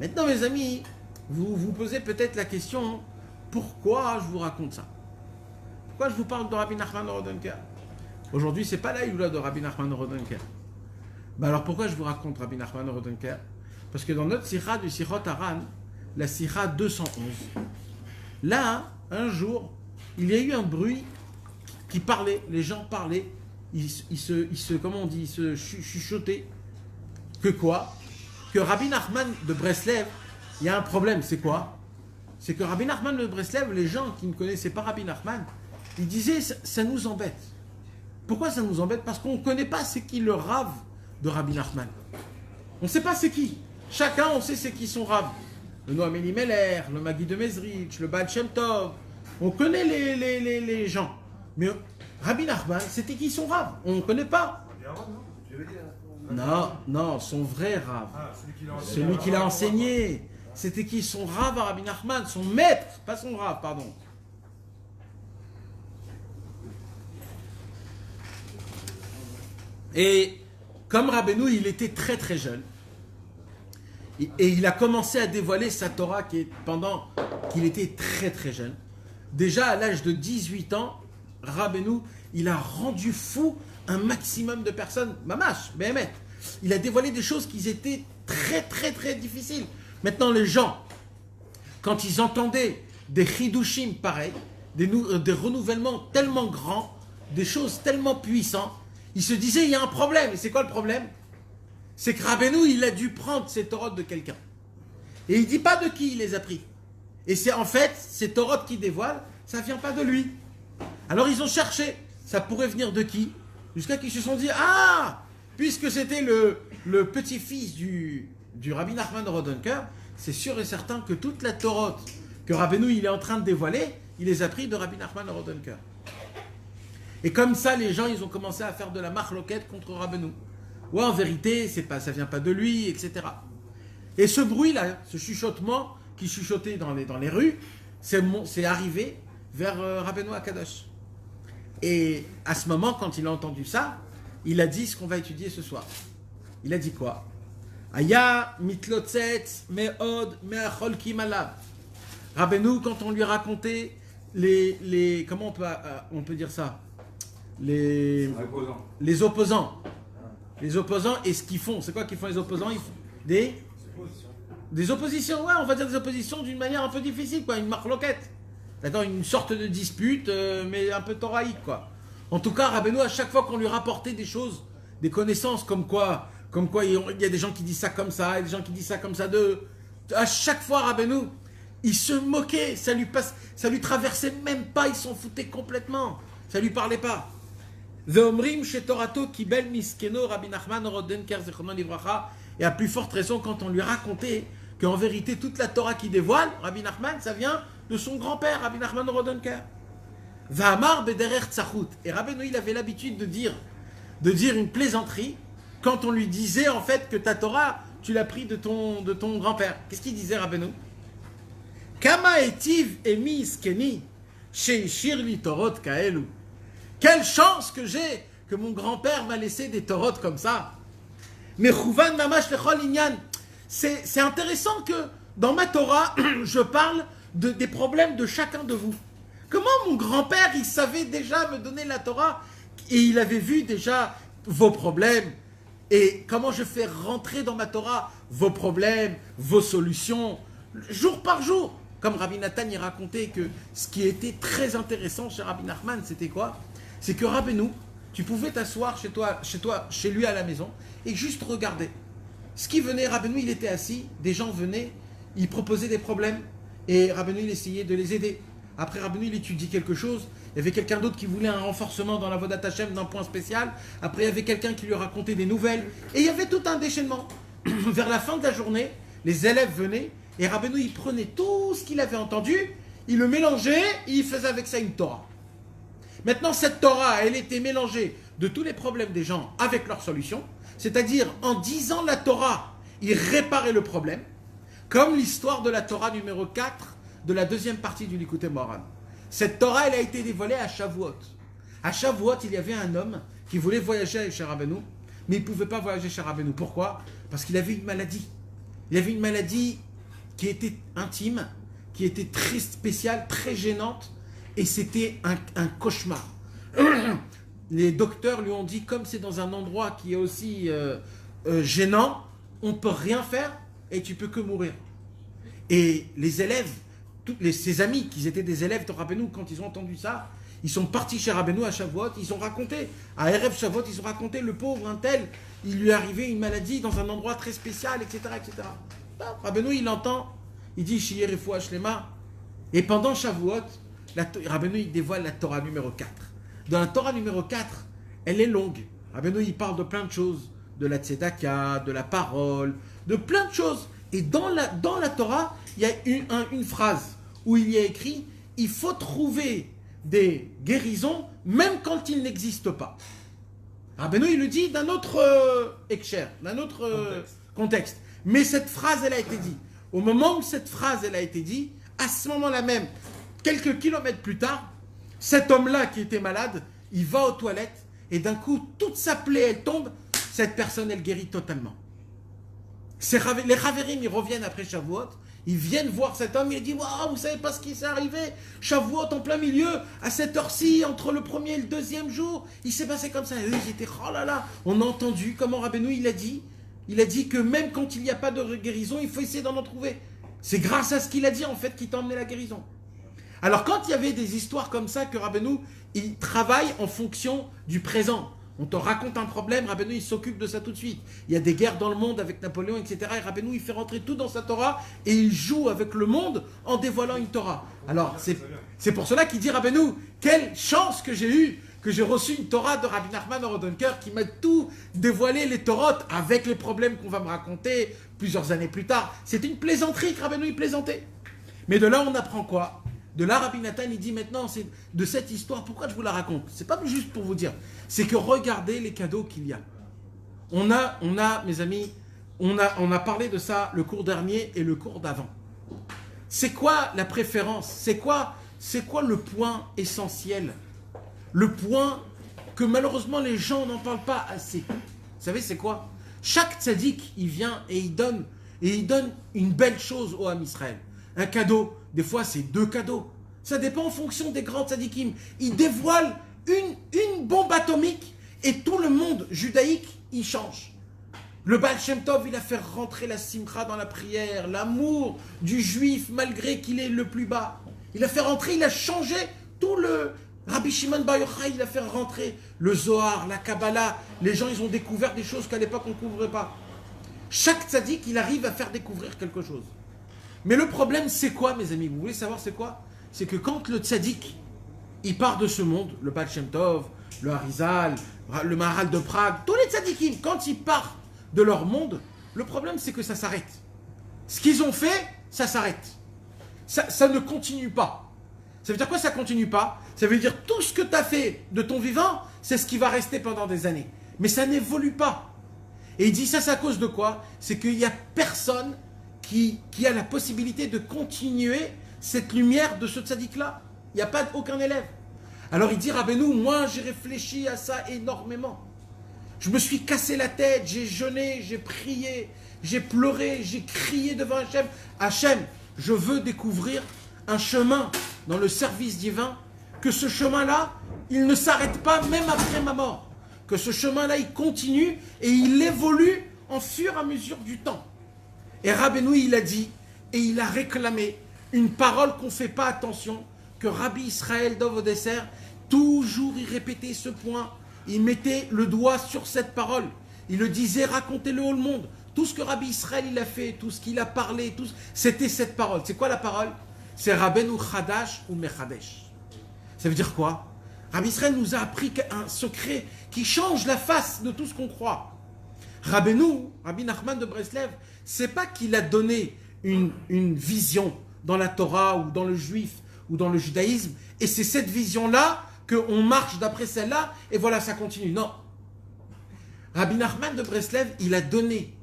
Maintenant, mes amis, vous vous posez peut-être la question, pourquoi je vous raconte ça? Pourquoi je vous parle de Rabbi Nachman Rodenker? Aujourd'hui, c'est pas la Iloula de Rabbi Nachman Rodenker. Ben alors pourquoi je vous raconte Rabbi Nachman Rodenker? Parce que dans notre sikha du Sichot Haran, la sikha 211, là, un jour, il y a eu un bruit qui parlait, les gens parlaient, ils se chuchotaient. Que quoi? Que Rabbi Nachman de Breslev, il y a un problème, c'est quoi? C'est que Rabbi Nachman de Breslev, les gens qui ne connaissaient pas Rabbi Nachman, ils disaient, ça nous embête. Pourquoi ça nous embête? Parce qu'on ne connaît pas c'est qui le Rav de Rabbi Nachman. On ne sait pas c'est qui. Chacun, on sait c'est qui son Rav. Le Noam Elimelech, le Magui de Mezrich, le Baal Shem Tov. On connaît les gens. Mais Rabbi Nachman, c'était qui son Rav? On ne connaît pas. Non, son vrai Rav. Celui qui l'a enseigné. C'était qui son Rav à Rabbi Nachman? Son maître, pas son Rav, pardon. Et comme Rabbeinu, il était très très jeune, et il a commencé à dévoiler sa Torah pendant qu'il était très très jeune. Déjà à l'âge de 18 ans, Rabbeinu, il a rendu fou un maximum de personnes. Mamash, Behemet. Il a dévoilé des choses qui étaient très très très difficiles. Maintenant les gens, quand ils entendaient des chidushim pareils, des renouvellements tellement grands, des choses tellement puissantes, il se disait, il y a un problème. Et c'est quoi le problème? C'est que Rabbeinu, il a dû prendre ces torotes de quelqu'un. Et il ne dit pas de qui il les a pris. Et c'est en fait, ces torotes qu'il dévoile, ça ne vient pas de lui. Alors ils ont cherché, ça pourrait venir de qui? Jusqu'à qu'ils se sont dit, ah, puisque c'était le petit-fils du Rabbi Nachman Rodenker, c'est sûr et certain que toute la torote que Rabbeinu, il est en train de dévoiler, il les a pris de Rabbi Nachman Rodenker. Et comme ça, les gens, ils ont commencé à faire de la marloquette contre Rabbeinu. Ouais, en vérité, ça vient pas de lui, etc. Et ce bruit-là, ce chuchotement qui chuchotait dans les rues, c'est arrivé vers Rabbeinu Akadosh. Et à ce moment, quand il a entendu ça, il a dit ce qu'on va étudier ce soir. Il a dit quoi? Aya mitlotzet me'od me'achol kimalab. Rabbeinu, quand on lui racontait comment on peut dire ça? Les opposants. Les opposants et ce qu'ils font. C'est quoi qu'ils font les opposants? Ils font des oppositions, ouais, on va dire des oppositions d'une manière un peu difficile, quoi, une marloquette. D'accord, une sorte de dispute, mais un peu thoraïque, quoi. En tout cas, Rabbeinu, à chaque fois qu'on lui rapportait des choses, des connaissances, comme quoi il y a des gens qui disent ça comme ça, et des gens qui disent ça comme ça d'eux. À chaque fois, Rabbeinu, il se moquait, ça lui traversait même pas, il s'en foutait complètement, ça lui parlait pas. Ve'omrim shetorato kibel miskeno Rabbi Nachman Rodenker zichrono livracha. Et à plus forte raison quand on lui racontait qu'en vérité toute la Torah qu'il dévoile, Rabbi Nachman, ça vient de son grand-père, Rabbi Nachman Rodenker. Va'amar bederer tzachut. Et Rabbeinu, il avait l'habitude de dire une plaisanterie quand on lui disait en fait que ta Torah, tu l'as pris de ton grand-père. Qu'est-ce qu'il disait Rabbeinu? Kama etiv emi iskeni sheishir li torot kaelu. Quelle chance que j'ai que mon grand-père m'a laissé des torotes comme ça. Mais chouvan mamash lechol inyan. C'est intéressant que dans ma Torah, je parle des problèmes de chacun de vous. Comment mon grand-père, il savait déjà me donner la Torah et il avait vu déjà vos problèmes. Et comment je fais rentrer dans ma Torah vos problèmes, vos solutions, jour par jour. Comme Rabbi Nathan y racontait que ce qui était très intéressant chez Rabbi Nachman, c'était quoi? C'est que Rabbeinu, tu pouvais t'asseoir chez lui à la maison et juste regarder. Ce qui venait, Rabbeinu, il était assis, des gens venaient, ils proposaient des problèmes. et Rabbeinu il essayait de les aider. Après Rabbeinu il étudie quelque chose, il y avait quelqu'un d'autre qui voulait un renforcement dans la Vodat Hashem d'un point spécial, après il y avait quelqu'un qui lui racontait des nouvelles, et il y avait tout un déchaînement. Vers la fin de la journée, les élèves venaient, et Rabbeinu il prenait tout ce qu'il avait entendu, il le mélangeait, et il faisait avec ça une Torah. Maintenant cette Torah, elle était mélangée de tous les problèmes des gens avec leur solution, c'est-à-dire en disant la Torah, il réparait le problème, comme l'histoire de la Torah numéro 4 de la deuxième partie du Likutei Moharan. Cette Torah, elle a été dévoilée à Shavuot. À Shavuot, il y avait un homme qui voulait voyager chez Rabbeinu, mais il ne pouvait pas voyager chez Rabbeinu. Pourquoi? Parce qu'il avait une maladie. Il avait une maladie qui était intime, qui était très spéciale, très gênante, et c'était un cauchemar. Les docteurs lui ont dit, comme c'est dans un endroit qui est aussi gênant, on ne peut rien faire et tu peux que mourir. Et les élèves, ses amis, qui étaient des élèves de Rabbeinu, quand ils ont entendu ça, ils sont partis chez Rabbeinu à Shavuot, ils ont raconté, à Erev Shavuot, ils ont raconté, le pauvre, un tel, il lui est arrivé une maladie dans un endroit très spécial, etc. etc. Rabbeinu, il entend, il dit, Shiye Refoua Shlema, et pendant Shavuot, Rabbeinu, il dévoile la Torah numéro 4. Dans la Torah numéro 4, elle est longue. Rabbeinu, il parle de plein de choses, de la tzedaka, de la parole, de plein de choses. Et dans la Torah, il y a une phrase où il y a écrit « Il faut trouver des guérisons même quand ils n'existent pas ». Rabbeinu, il le dit d'un autre ekcher, d'un autre contexte. Mais cette phrase, elle a été dite. Au moment où cette phrase, elle a été dite, à ce moment-là même, quelques kilomètres plus tard, cet homme-là qui était malade, il va aux toilettes et d'un coup, toute sa plaie, elle tombe, cette personne, elle guérit totalement. Les Chaverim, ils reviennent après Shavuot, ils viennent voir cet homme, il dit « Waouh, vous savez pas ce qui s'est arrivé? Shavuot en plein milieu, à cette heure-ci, entre le premier et le deuxième jour, il s'est passé comme ça. » Et eux, ils étaient « Oh là là !» On a entendu comment Rabbeinu, il a dit que même quand il n'y a pas de guérison, il faut essayer d'en trouver. C'est grâce à ce qu'il a dit, en fait, qui t'a emmené la guérison. Alors, quand il y avait des histoires comme ça, que Rabbeinu, il travaille en fonction du présent. On te raconte un problème, Rabbeinu, il s'occupe de ça tout de suite. Il y a des guerres dans le monde avec Napoléon, etc. Et Rabbeinu, il fait rentrer tout dans sa Torah et il joue avec le monde en dévoilant une Torah. Alors, c'est pour cela qu'il dit, Rabbeinu, quelle chance que j'ai eue, que j'ai reçu une Torah de Rabbi Nachman Rodenker qui m'a tout dévoilé, les Torotes, avec les problèmes qu'on va me raconter plusieurs années plus tard. C'est une plaisanterie que Rabbeinu, il plaisantait. Mais de là, on apprend quoi? De là, Rabbi Nathan, il dit maintenant, c'est de cette histoire, pourquoi je vous la raconte? C'est pas juste pour vous dire, c'est que regardez les cadeaux qu'il y a. On a, mes amis, on a parlé de ça le cours dernier et le cours d'avant. C'est quoi la préférence? C'est quoi le point essentiel? Le point que malheureusement les gens n'en parlent pas assez. Vous savez, c'est quoi? Chaque tzaddik, il vient et il donne une belle chose au Ham Israël. Un cadeau. Des fois, c'est 2 cadeaux. Ça dépend en fonction des grands tzadikim. Ils dévoilent une bombe atomique et tout le monde judaïque, il change. Le Baal Shem Tov, il a fait rentrer la simcha dans la prière, l'amour du juif malgré qu'il est le plus bas. Il a fait rentrer, il a changé tout le... Rabbi Shimon Bar Yochai, il a fait rentrer le Zohar, la Kabbalah. Les gens, ils ont découvert des choses qu'à l'époque, on ne couvrait pas. Chaque tzaddik, il arrive à faire découvrir quelque chose. Mais le problème, c'est quoi, mes amis? Vous voulez savoir c'est quoi? C'est que quand le tzaddik, il part de ce monde, le Baal Shem Tov, le Harizal, le Maharal de Prague, tous les tzaddikim, quand ils partent de leur monde, le problème, c'est que ça s'arrête. Ce qu'ils ont fait, ça s'arrête. Ça ne continue pas. Ça veut dire quoi, ça ne continue pas? Ça veut dire tout ce que tu as fait de ton vivant, c'est ce qui va rester pendant des années. Mais ça n'évolue pas. Et il dit ça, c'est à cause de quoi? C'est qu'il n'y a personne qui a la possibilité de continuer cette lumière de ce tzaddik-là. Il n'y a pas aucun élève. Alors il dit, Rabbeinu, moi j'ai réfléchi à ça énormément. Je me suis cassé la tête, j'ai jeûné, j'ai prié, j'ai pleuré, j'ai crié devant Hachem. Hachem, je veux découvrir un chemin dans le service divin, que ce chemin-là, il ne s'arrête pas même après ma mort. Que ce chemin-là, il continue et il évolue en fur et à mesure du temps. Et Rabbeinu, il a dit, et il a réclamé une parole qu'on ne fait pas attention, que Rabbi Israël Dov Odesser, toujours il répétait ce point, il mettait le doigt sur cette parole. Il le disait, racontez-le au monde. Tout ce que Rabbi Israël il a fait, tout ce qu'il a parlé, c'était cette parole. C'est quoi la parole? c'est Rabbeinu Chadash ou Mechadesh. Ça veut dire quoi? Rabbi Israël nous a appris un secret qui change la face de tout ce qu'on croit. Rabbi Nachman de Breslev, c'est pas qu'il a donné une vision dans la Torah ou dans le juif ou dans le judaïsme, et c'est cette vision-là qu'on marche d'après celle-là, et voilà, ça continue. Non. Rabbi Nachman de Breslev, il a donné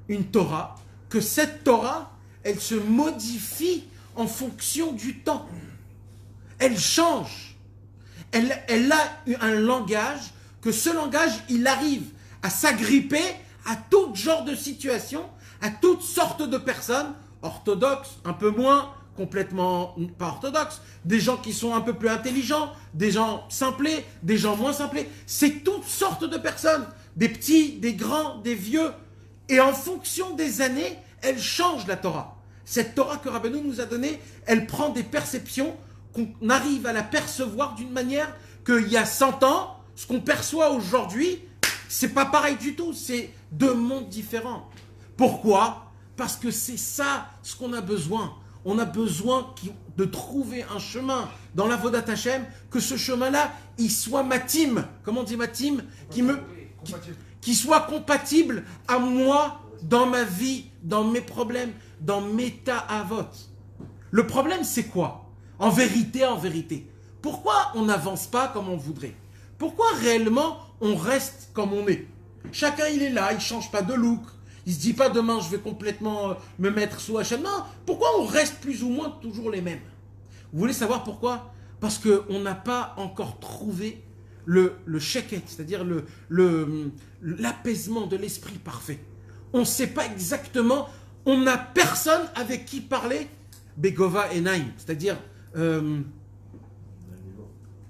une Torah, que cette Torah, elle se modifie en fonction du temps. Elle change. Elle a un langage, que ce langage, il arrive à s'agripper à tout genre de situation, à toutes sortes de personnes, orthodoxes, un peu moins, complètement pas orthodoxes, des gens qui sont un peu plus intelligents, des gens simplés, des gens moins simplés. C'est toutes sortes de personnes, des petits, des grands, des vieux. Et en fonction des années, elle change la Torah. Cette Torah que Rabbeinu nous a donnée, elle prend des perceptions qu'on arrive à la percevoir d'une manière qu'il y a 100 ans, ce qu'on perçoit aujourd'hui, c'est pas pareil du tout, c'est deux mondes différents. Pourquoi? Parce que c'est ça ce qu'on a besoin. On a besoin de trouver un chemin dans la Vodat Hashem, que ce chemin-là, il soit matim. Comment on dit matim? Qui soit compatible à moi, dans ma vie, dans mes problèmes, dans mes ta'avot. Le problème, c'est quoi? En vérité, pourquoi on n'avance pas comme on voudrait? Pourquoi réellement on reste comme on est? Chacun il est là, il ne change pas de look, il ne se dit pas demain je vais complètement me mettre sous Hachem. Non, pourquoi on reste plus ou moins toujours les mêmes? Vous voulez savoir pourquoi? Parce qu'on n'a pas encore trouvé le sheket, c'est-à-dire l'apaisement de l'esprit parfait. On ne sait pas exactement, on n'a personne avec qui parler Begova et Naim, c'est-à-dire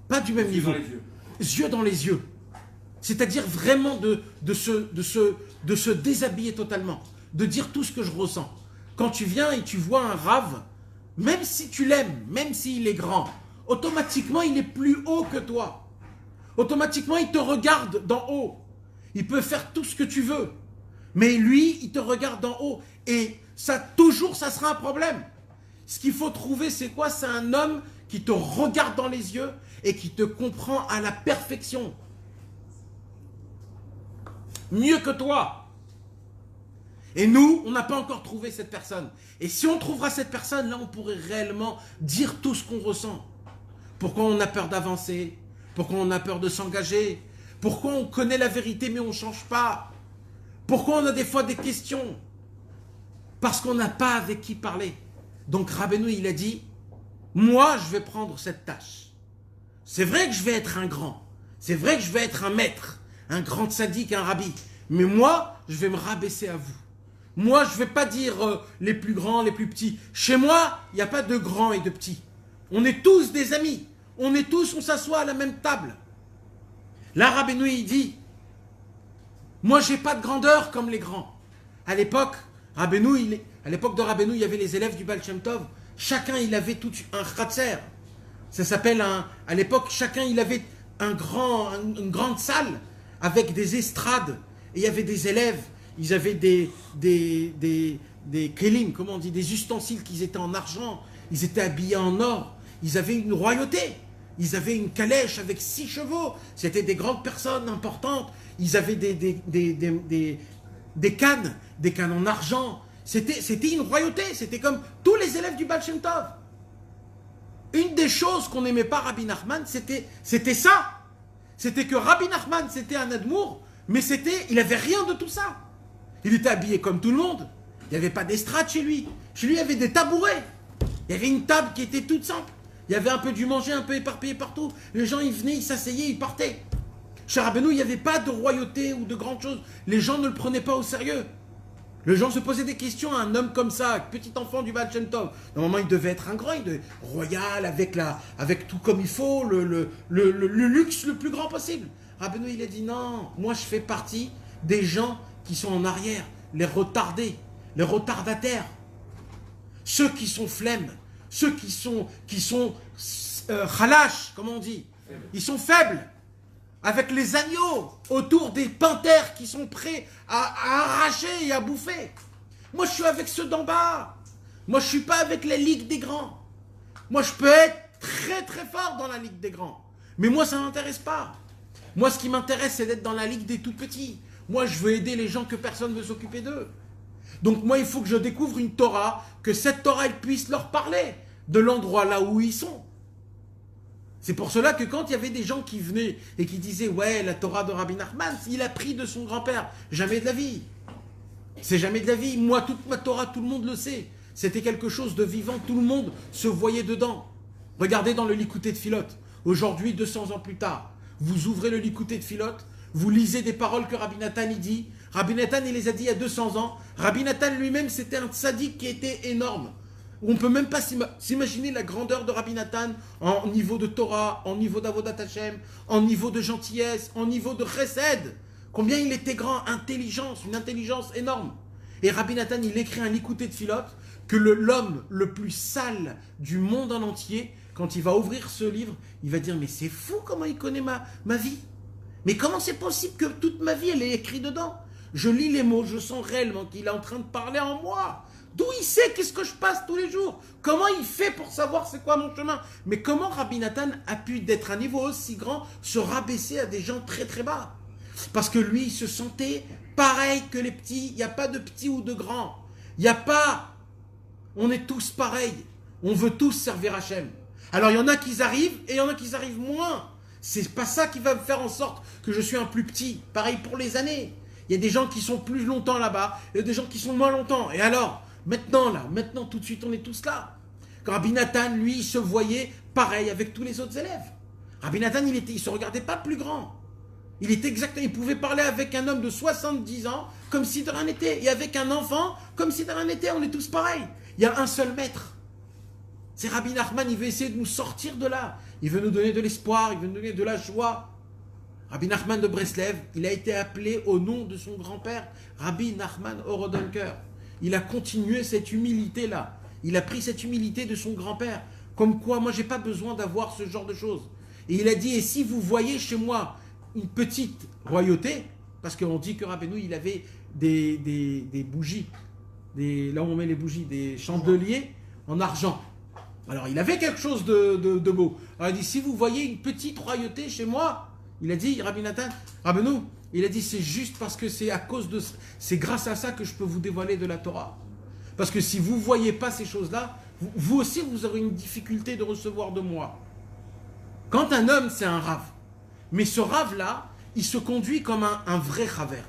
pas du même niveau. Yeux dans les yeux. C'est-à-dire vraiment de se déshabiller totalement, de dire tout ce que je ressens. Quand tu viens et tu vois un rave, même si tu l'aimes, même s'il est grand, automatiquement il est plus haut que toi. Automatiquement il te regarde d'en haut. Il peut faire tout ce que tu veux. Mais lui, il te regarde d'en haut. Et ça sera un problème. Ce qu'il faut trouver, c'est quoi? C'est un homme qui te regarde dans les yeux et qui te comprend à la perfection. Mieux que toi. Et nous, on n'a pas encore trouvé cette personne. Et si on trouvera cette personne, là, on pourrait réellement dire tout ce qu'on ressent. Pourquoi on a peur d'avancer? Pourquoi on a peur de s'engager? Pourquoi on connaît la vérité mais on ne change pas? Pourquoi on a des fois des questions? Parce qu'on n'a pas avec qui parler. Donc Rabbeinu, il a dit, moi, je vais prendre cette tâche. C'est vrai que je vais être un grand. C'est vrai que je vais être un maître, un grand tzaddik, un rabbi. Mais moi, je vais me rabaisser à vous. Moi, je ne vais pas dire les plus grands, les plus petits. Chez moi, il n'y a pas de grands et de petits. On est tous des amis. On s'assoit à la même table. Là, Rabbeinu, il dit, moi, je n'ai pas de grandeur comme les grands. À l'époque de Rabbeinu, il y avait les élèves du Baal Shem Tov. Chacun, il avait tout un khatser. Ça s'appelle à l'époque, chacun, il avait une grande salle avec des estrades. Et il y avait des élèves, ils avaient des kelim, comment on dit, des ustensiles qui étaient en argent. Ils étaient habillés en or. Ils avaient une royauté. Ils avaient une calèche avec 6 chevaux. C'était des grandes personnes importantes. Ils avaient des cannes en argent. C'était une royauté. C'était comme tous les élèves du Baal Shem Tov. Une des choses qu'on n'aimait pas Rabbi Nachman, c'était ça. C'était que Rabbi Nachman, c'était un admour, mais il n'avait rien de tout ça. Il était habillé comme tout le monde. Il n'y avait pas d'estrade chez lui. Chez lui, il y avait des tabourets. Il y avait une table qui était toute simple. Il y avait un peu du manger, un peu éparpillé partout. Les gens, ils venaient, ils s'asseyaient, ils partaient. Chez Rabbeinu, il n'y avait pas de royauté ou de grandes choses. Les gens ne le prenaient pas au sérieux. Les gens se posaient des questions à un homme comme ça, petit enfant du Baal Shem Tov. Normalement, il devait être un grand, il devait être royal, avec tout comme il faut, le luxe le plus grand possible. Rabbeinu, il a dit non, moi je fais partie des gens qui sont en arrière, les retardés, les retardataires. Ceux qui sont flemmes, ceux qui sont khalash, comme on dit. Ils sont faibles. Avec les agneaux autour des panthères qui sont prêts à arracher et à bouffer. Moi, je suis avec ceux d'en bas. Moi, je ne suis pas avec les ligues des grands. Moi, je peux être très très fort dans la ligue des grands. Mais moi, ça ne m'intéresse pas. Moi, ce qui m'intéresse, c'est d'être dans la ligue des tout petits. Moi, je veux aider les gens que personne ne veut s'occuper d'eux. Donc moi, il faut que je découvre une Torah, que cette Torah, elle puisse leur parler de l'endroit là où ils sont. C'est pour cela que quand il y avait des gens qui venaient et qui disaient « Ouais, la Torah de Rabbi Nachman, il a pris de son grand-père. » Jamais de la vie. C'est jamais de la vie. Moi, toute ma Torah, tout le monde le sait. C'était quelque chose de vivant. Tout le monde se voyait dedans. Regardez dans le Likouté de Philote. Aujourd'hui, 200 ans plus tard, vous ouvrez le Likouté de Philote, vous lisez des paroles que Rabbi Nathan y dit. Rabbi Nathan, il les a dit il y a 200 ans. Rabbi Nathan lui-même, c'était un tzaddik qui était énorme. On ne peut même pas s'imaginer la grandeur de Rabbi Nathan en niveau de Torah, en niveau d'Avodat Hashem, en niveau de gentillesse, en niveau de chesed. Combien il était grand, intelligence, une intelligence énorme. Et Rabbi Nathan, il écrit un Likouté de Philote que l'homme le plus sale du monde en entier, quand il va ouvrir ce livre, il va dire « Mais c'est fou comment il connaît ma vie. Mais comment c'est possible que toute ma vie, elle est écrite dedans? Je lis les mots, je sens réellement qu'il est en train de parler en moi. D'où il sait qu'est-ce que je passe tous les jours? Comment il fait pour savoir c'est quoi mon chemin? Mais comment Rabbi Nathan a pu, d'être à un niveau aussi grand, se rabaisser à des gens très très bas? Parce que lui, il se sentait pareil que les petits. Il n'y a pas de petits ou de grands. Il n'y a pas... On est tous pareils. On veut tous servir Hachem. Alors il y en a qui arrivent et il y en a qui arrivent moins. C'est pas ça qui va me faire en sorte que je suis un plus petit. Pareil pour les années. Il y a des gens qui sont plus longtemps là-bas, il y a des gens qui sont moins longtemps. Et alors, maintenant tout de suite, on est tous là. Quand Rabbi Nathan, lui, il se voyait pareil avec tous les autres élèves. Rabbi Nathan, il se regardait pas plus grand. Il pouvait parler avec un homme de 70 ans comme si de rien n'était. Et avec un enfant comme si de rien n'était. On est tous pareils. Il y a un seul maître. C'est Rabbi Nachman, il veut essayer de nous sortir de là. Il veut nous donner de l'espoir, il veut nous donner de la joie. Rabbi Nachman de Breslev, il a été appelé au nom de son grand-père, Rabbi Nachman Horodonker. Il a continué cette humilité-là. Il a pris cette humilité de son grand-père. Comme quoi, moi, je n'ai pas besoin d'avoir ce genre de choses. Et il a dit, et si vous voyez chez moi une petite royauté, parce qu'on dit que Rabbeinu, il avait des bougies, là où on met les bougies, des chandeliers en argent. Alors, il avait quelque chose de beau. Alors, il dit, si vous voyez une petite royauté chez moi, il a dit, Rabbi Nathan, Rabbeinu, il a dit, c'est juste parce que c'est grâce à ça que je peux vous dévoiler de la Torah. Parce que si vous ne voyez pas ces choses-là, vous aussi, vous aurez une difficulté de recevoir de moi. Quand un homme, c'est un rave, mais ce rave-là, il se conduit comme un vrai ravère.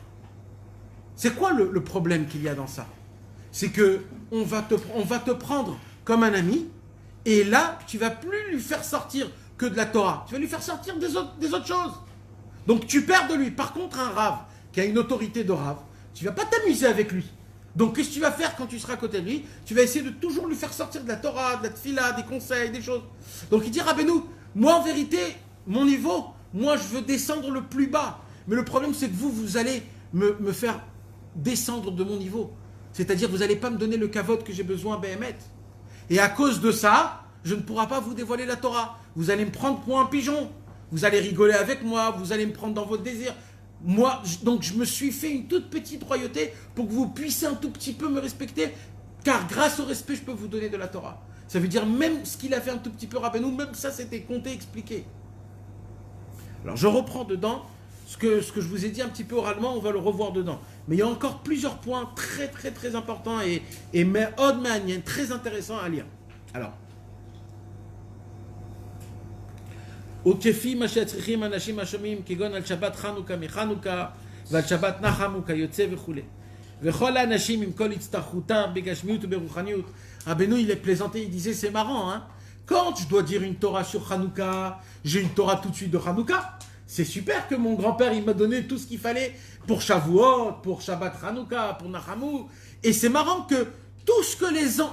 C'est quoi le problème qu'il y a dans ça? C'est que on va te prendre comme un ami, et là, tu ne vas plus lui faire sortir que de la Torah. Tu vas lui faire sortir des autres choses. Donc tu perds de lui. Par contre, un rave qui a une autorité de rave, tu ne vas pas t'amuser avec lui. Donc qu'est-ce que tu vas faire quand tu seras à côté de lui? Tu vas essayer de toujours lui faire sortir de la Torah, de la tfila, des conseils, des choses. Donc il dit, Rabbeinu, moi en vérité, mon niveau, moi je veux descendre le plus bas. Mais le problème c'est que vous allez me faire descendre de mon niveau. C'est-à-dire vous n'allez pas me donner le kavod que j'ai besoin, Béhémet. Et à cause de ça, je ne pourrai pas vous dévoiler la Torah. Vous allez me prendre pour un pigeon. Vous allez rigoler avec moi, vous allez me prendre dans votre désir. Moi, donc je me suis fait une toute petite royauté pour que vous puissiez un tout petit peu me respecter, car grâce au respect, je peux vous donner de la Torah. Ça veut dire même ce qu'il a fait un tout petit peu Rabbeinu, même ça c'était compté, expliqué. Alors je reprends dedans ce que je vous ai dit un petit peu oralement, on va le revoir dedans. Mais il y a encore plusieurs points très très très importants et מאוד מעניין, très intéressants à lire. Alors, וכפי מה שצריכים אנשים השומעים כגון על שבת חנוכה מחנוכה ועל שבת נחמו כיוצא וכו'. וכל האנשים עם כל הצטרכותם בגשמיות וברוחניות. Rabbeinu, il est plaisanté, il disait c'est marrant, hein? Quand je dois dire une Torah sur Hanouka, j'ai une Torah tout de suite de Hanouka. C'est super que mon grand-père il m'a donné tout ce qu'il fallait pour Shavuot, pour Shabbat Hanouka, pour Nahamou. Et c'est marrant que tout ce que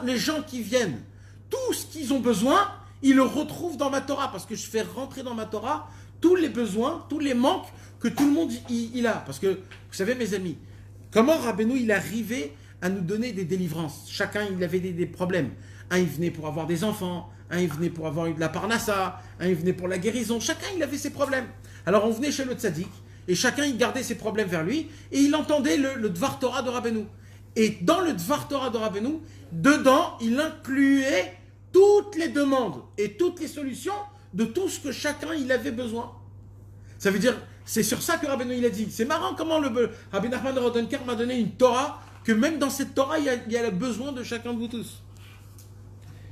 les gens qui viennent, tout ce qu'ils ont besoin, ils le retrouvent dans ma Torah, parce que je fais rentrer dans ma Torah tous les besoins, tous les manques que tout le monde il a. Parce que, vous savez mes amis, comment Rabbeinu il arrivait à nous donner des délivrances. Chacun il avait des problèmes. Un il venait pour avoir des enfants, un il venait pour avoir de la parnassa, un il venait pour la guérison. Chacun il avait ses problèmes. Alors on venait chez le tzaddik, et chacun il gardait ses problèmes vers lui, et il entendait le Dvar Torah de Rabbeinu. Et dans le Dvar Torah de Rabbeinu, dedans il incluait toutes les demandes et toutes les solutions de tout ce que chacun il avait besoin. Ça veut dire, c'est sur ça que Rabbeinu il a dit. C'est marrant comment Rabbi Nachman de Rodenker m'a donné une Torah, que même dans cette Torah, il y a le besoin de chacun de vous tous.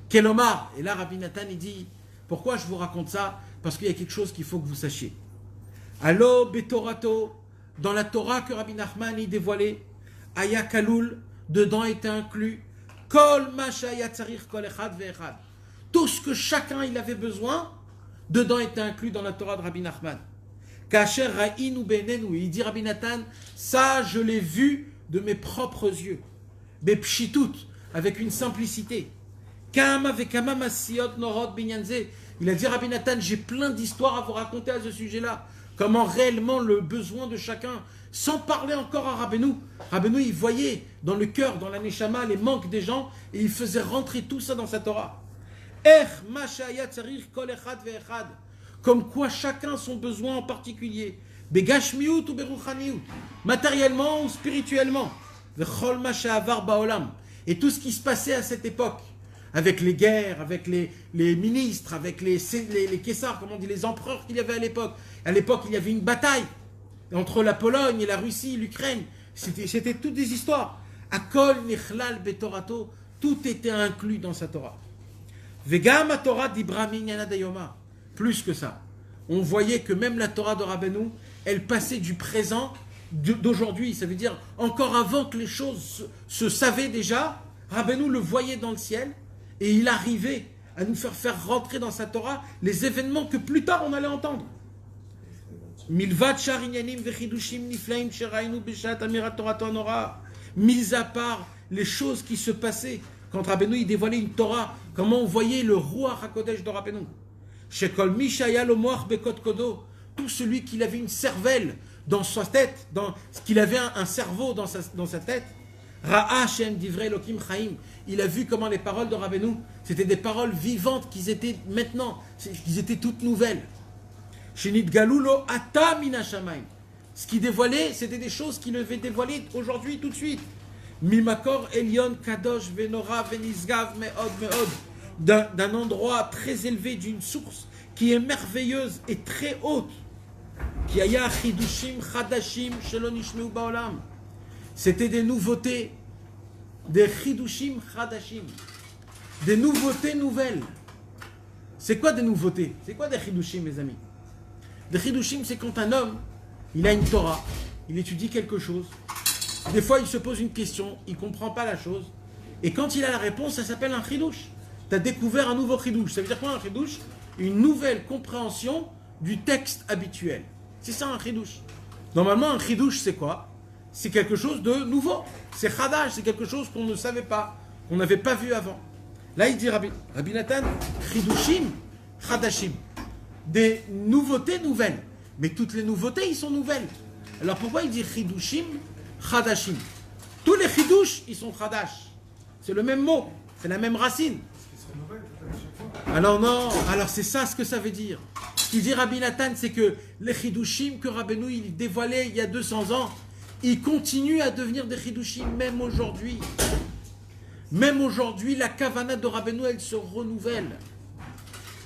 Kelomar, et là Rabbi Nathan il dit, pourquoi je vous raconte ça? Parce qu'il y a quelque chose qu'il faut que vous sachiez. Allo betorato, dans la Torah que Rabbi Nachman y dévoilait, Aya Kaloul, dedans était inclus, Kol Mashaya Tzarir Kol Echad Ve'echad. Tout ce que chacun il avait besoin, dedans était inclus dans la Torah de Rabbi Nachman. Kacher Ra'inu Benenu, il dit Rabbi Nathan, ça je l'ai vu de mes propres yeux. Bepshitut, avec une simplicité. Kama Vekama Masiot Norod Binyanze. Il a dit Rabbi Nathan, j'ai plein d'histoires à vous raconter à ce sujet-là. Comment réellement le besoin de chacun, sans parler encore à Rabbeinu. Rabbeinu, il voyait dans le cœur, dans la neshama, les manques des gens, et il faisait rentrer tout ça dans sa Torah. Comme quoi chacun son besoin en particulier. Begashmiut ou beruchaniut, matériellement ou spirituellement. Et tout ce qui se passait à cette époque, avec les guerres, avec les ministres, avec les Kessars, comme on dit, les empereurs qu'il y avait à l'époque. À l'époque, il y avait une bataille entre la Pologne et la Russie, l'Ukraine. C'était toutes des histoires. Akol nichlal betorato, tout était inclus dans sa Torah. Vegam Torah d'Ibrahim Yanadayoma. Plus que ça, on voyait que même la Torah de Rabbeinu, elle passait du présent d'aujourd'hui. Ça veut dire, encore avant que les choses se savaient déjà, Rabbeinu le voyait dans le ciel et il arrivait à nous faire rentrer dans sa Torah les événements que plus tard on allait entendre. Milvat sharinyanim vechidushim niflaim sherainu beshat amirat Torah nora. Mis à part les choses qui se passaient quand Rabbeinu il dévoilait une Torah, comment on voyait le Ruach HaKodesh de Rabbeinu. Shekol mishaya lomoach bekot kodo. Tout celui qui avait une cervelle dans sa tête, qu'il avait un cerveau dans sa tête, Ra'a Shem divrei Elokim Chaim. Il a vu comment les paroles de Rabbeinu, c'était des paroles vivantes qu'ils étaient maintenant, qu'ils étaient toutes nouvelles. Shenit galulo ata mina shamayim. Ce qui dévoilait, c'était des choses qu'il devait dévoiler aujourd'hui, tout de suite. Mimakor Elion Kadosh Venora Venizgav Meod Meod. D'un endroit très élevé, d'une source qui est merveilleuse et très haute. Kiaya Chidushim Chadashim Shelo Nishmeu Baolam. C'était des nouveautés, des Chidushim Chadashim, des nouveautés nouvelles. C'est quoi des nouveautés? C'est quoi des Chidushim, mes amis? Des Chidushim, c'est quand un homme, il a une Torah, il étudie quelque chose. Des fois, il se pose une question, il ne comprend pas la chose. Et quand il a la réponse, ça s'appelle un Chidush. Tu as découvert un nouveau Chidush. Ça veut dire quoi un Chidush? Une nouvelle compréhension du texte habituel. C'est ça un Chidush. Normalement, un Chidush, c'est quoi? C'est quelque chose de nouveau. C'est Chadash, c'est quelque chose qu'on ne savait pas, qu'on n'avait pas vu avant. Là, il dit Rabbi Nathan, Chidushim, Chadashim. Des nouveautés nouvelles. Mais toutes les nouveautés, ils sont nouvelles. Alors pourquoi il dit Chidushim, Chadashim? Tous les Chidush, ils sont Chadash. C'est le même mot, c'est la même racine. Alors non, alors c'est ça ce que ça veut dire. Ce qu'il dit Rabbi Nathan, c'est que les Chidushim que Rabbeinu il dévoilait il y a 200 ans, ils continuent à devenir des Chidushim même aujourd'hui. Même aujourd'hui, la Kavana de Rabbeinu, elle se renouvelle.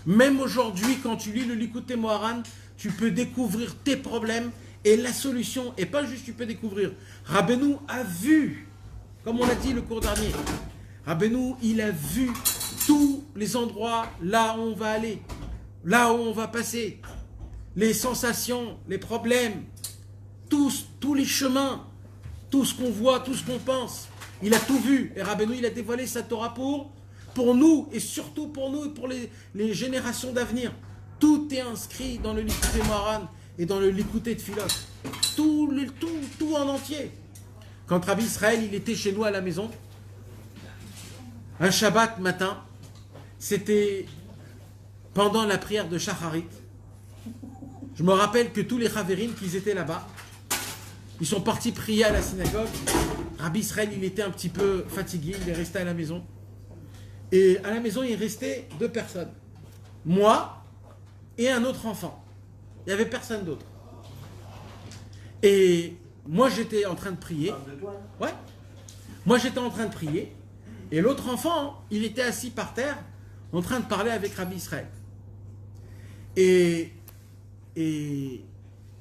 Même aujourd'hui, quand tu lis le Likutei Moharan, tu peux découvrir tes problèmes et la solution. Et pas juste tu peux découvrir. Rabbeinu a vu, comme on l'a dit le cours dernier, Rabbeinu, il a vu tous les endroits là où on va aller, là où on va passer, les sensations, les problèmes, tous les chemins, tout ce qu'on voit, tout ce qu'on pense. Il a tout vu. Et Rabbeinu, il a dévoilé sa Torah pour nous, et surtout pour nous et pour les générations d'avenir. Tout est inscrit dans le Likutei Moharan et dans le Likutei Tfilot. Tout en entier. Quand Rabbi Israël, il était chez nous à la maison, un Shabbat matin, c'était pendant la prière de Shacharit. Je me rappelle que tous les Chaverim qui étaient là-bas, ils sont partis prier à la synagogue. Rabbi Israël, il était un petit peu fatigué, il est resté à la maison. Et à la maison, il restait 2 personnes. Moi et un autre enfant. Il n'y avait personne d'autre. Et moi, j'étais en train de prier. Ouais. Moi, j'étais en train de prier. Et l'autre enfant, il était assis par terre en train de parler avec Rabbi Israël. Et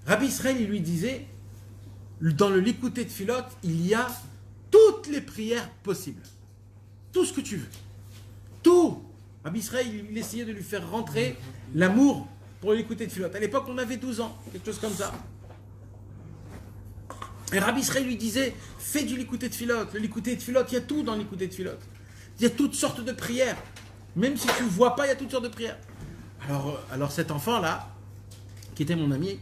Rabbi Israël, il lui disait, dans le Likutei Tfilot, il y a toutes les prières possibles. Tout ce que tu veux. Tout. Rabbi Israël, il essayait de lui faire rentrer l'amour pour le Likutei Tfilot. À l'époque, on avait 12 ans, quelque chose comme ça. Et Rabbi Israël lui disait, fais du Likutei Tfilot. Le Likutei Tfilot, il y a tout dans le Likutei Tfilot. Il y a toutes sortes de prières. Même si tu ne vois pas, il y a toutes sortes de prières. Alors cet enfant-là, qui était mon ami,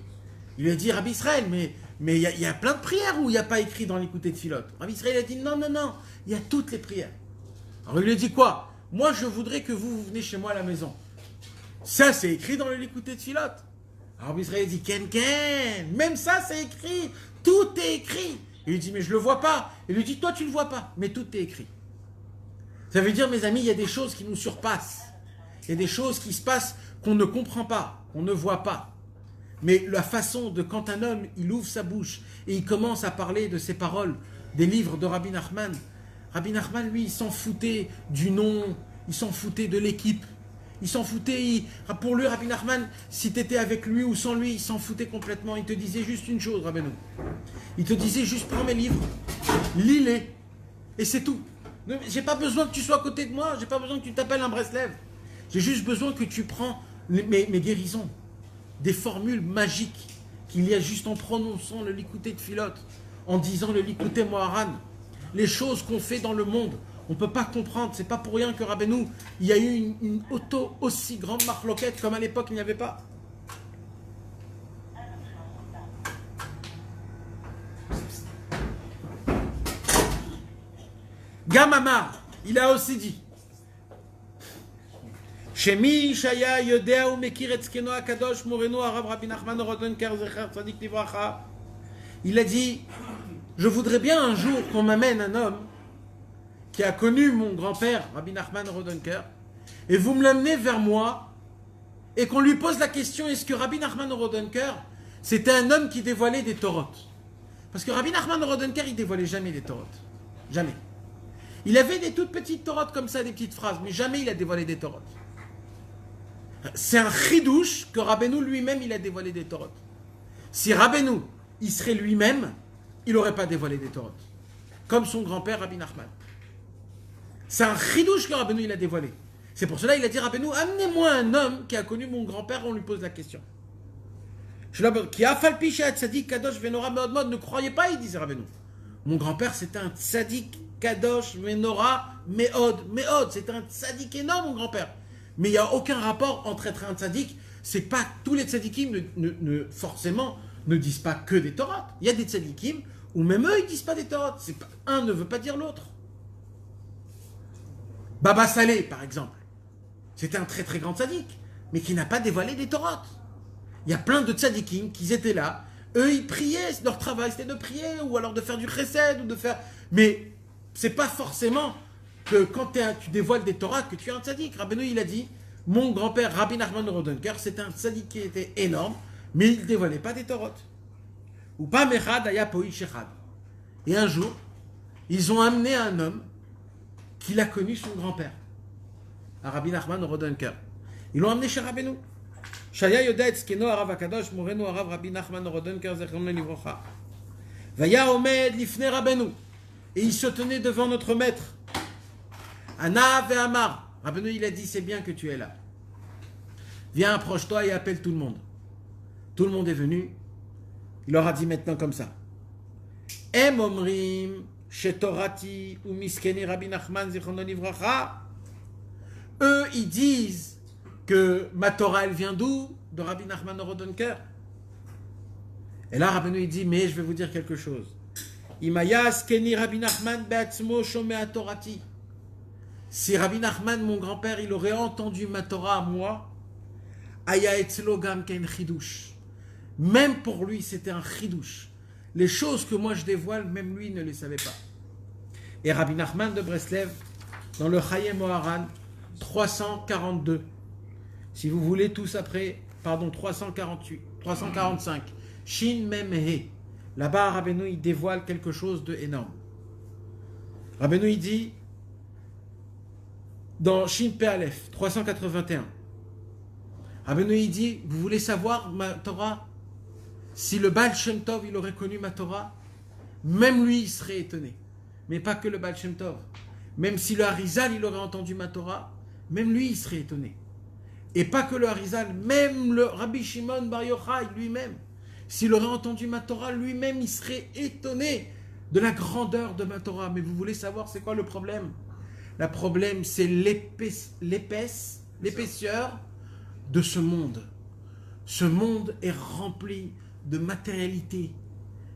il lui a dit, Rabbi Israël, mais il y a plein de prières où il n'y a pas écrit dans Likutei Tfilot. Rabbi Israël a dit, non, il y a toutes les prières. Alors il lui a dit quoi? Moi, je voudrais que vous venez chez moi à la maison. Ça, c'est écrit dans le Likutei Tfilot. Alors Rabbi Israël a dit, Ken, même ça, c'est écrit. Tout est écrit. Il lui dit, mais je ne le vois pas. Il lui dit, toi, tu ne le vois pas, mais tout est écrit. Ça veut dire, mes amis, il y a des choses qui nous surpassent. Il y a des choses qui se passent qu'on ne comprend pas, qu'on ne voit pas. Mais la façon de quand un homme, il ouvre sa bouche et il commence à parler de ses paroles, des livres de Rabbi Nachman. Rabbi Nachman, lui, il s'en foutait du nom, il s'en foutait de l'équipe. Il s'en foutait, pour lui, Rabbi Nachman, si tu étais avec lui ou sans lui, il s'en foutait complètement. Il te disait juste une chose, Rabbeinu. Il te disait juste, prends mes livres, lis-les, et c'est tout. J'ai pas besoin que tu sois à côté de moi, j'ai pas besoin que tu t'appelles un Breslev. J'ai juste besoin que tu prends mes guérisons, des formules magiques qu'il y a juste en prononçant le Likutei Tfilot, en disant le Likutei Moharan, les choses qu'on fait dans le monde. On ne peut pas comprendre, c'est pas pour rien que Rabbeinu, il y a eu une auto aussi grande marloquette comme à l'époque il n'y avait pas. Gamamar, il a aussi dit Shemi Shaya Yodea ou Mekir Etzkeno Akadosh Moreno Arav Rabbi Nachman Rodenker Zecher Tzadik Livracha. Il a dit, je voudrais bien un jour qu'on m'amène un homme qui a connu mon grand-père, Rabbi Nachman Rodenker, et vous me l'amenez vers moi, et qu'on lui pose la question, est-ce que Rabbi Nachman Rodenker, c'était un homme qui dévoilait des torotes? Parce que Rabbi Nachman Rodenker, il dévoilait jamais des torotes. Jamais. Il avait des toutes petites torotes comme ça, des petites phrases, mais jamais il a dévoilé des torotes. C'est un chidouche que Rabbeinu lui-même, il a dévoilé des torotes. Si Rabbeinu, il serait lui-même, il n'aurait pas dévoilé des torotes. Comme son grand-père, Rabbi Nachman. C'est un chidouche que Rabbeinu, il a dévoilé. C'est pour cela qu'il a dit, Rabbeinu, amenez-moi un homme qui a connu mon grand-père, on lui pose la question. Qui a falpi chez Tzadik Kadosh Venora Meod, ne croyez pas, il disait Rabbeinu. Mon grand-père, c'était un Tzadik Kadosh Venora Meod. C'était un Tzadik énorme, mon grand-père. Mais il n'y a aucun rapport entre être un Tzadik. C'est pas tous les Tzadikim forcément ne disent pas que des Torotes. Il y a des Tzadikim où même eux, ils ne disent pas des Torotes. Un ne veut pas dire l'autre. Baba Saleh, par exemple, c'était un très très grand Tzadik, mais qui n'a pas dévoilé des Torotes. Il y a plein de Tzadikim qui étaient là. Eux, ils priaient, leur travail c'était de prier, ou alors de faire du chesed, ou de faire... Mais c'est pas forcément que quand tu dévoiles des Torahs que tu es un Tzadik. Rabbeinu, il a dit, mon grand-père Rabbi Nachman Rodenker, c'était un Tzadik qui était énorme, mais il ne dévoilait pas des Torotes. Ou pas Mechad Aya Poï Shechad. Et un jour, ils ont amené un homme qu'il a connu son grand-père, à Rabbi Nachman Rodenker. Ils l'ont amené chez Rabbeinu. Shaya Yoda Etzkeno Arav Akadosh Moreno Arav Rabbi Nachman Rodenker Zechron Livrocha. Vaya Omed Lifne Rabbeinu. Et il se tenait devant notre maître. Anav et Amar. Rabbeinu, il a dit, c'est bien que tu es là. Viens, approche-toi et appelle tout le monde. Tout le monde est venu. Il leur a dit maintenant comme ça. Em omrim shetorati ou miskeni Rabbi Nachman zichrono livracha. Eux, ils disent que ma Torah, elle vient d'où? De Rabbi Nachman Rodenker. Et là, Rabbeinu, il dit, mais je vais vous dire quelque chose. Imayas keni Rabbi Nachman be'atzmo shomea torati. Si Rabbi Nachman, mon grand-père, il aurait entendu ma Torah à moi, aya etzlo gam ken chidouche. Même pour lui, c'était un chidouche. Les choses que moi je dévoile, même lui ne les savait pas. Et Rabbi Nachman de Breslev, dans le Chayei Moharan, 342. Si vous voulez tous après, 345. Shin Mem He. Là-bas, Rabbeinu, il dévoile quelque chose d'énorme. Rabbeinu, il dit, dans Shin Pe Aleph 381. Rabbeinu il dit, vous voulez savoir ma Torah? Si le Baal Shem Tov il aurait connu ma Torah, même lui il serait étonné. Mais pas que le Baal Shem Tov. Même si le Harizal il aurait entendu ma Torah, même lui il serait étonné. Et pas que le Harizal, même le Rabbi Shimon Bar Yochai lui-même, s'il aurait entendu ma Torah, lui-même il serait étonné de la grandeur de ma Torah. Mais vous voulez savoir c'est quoi le problème? Le problème c'est l'épaisseur de ce monde. Ce monde est rempli de matérialité,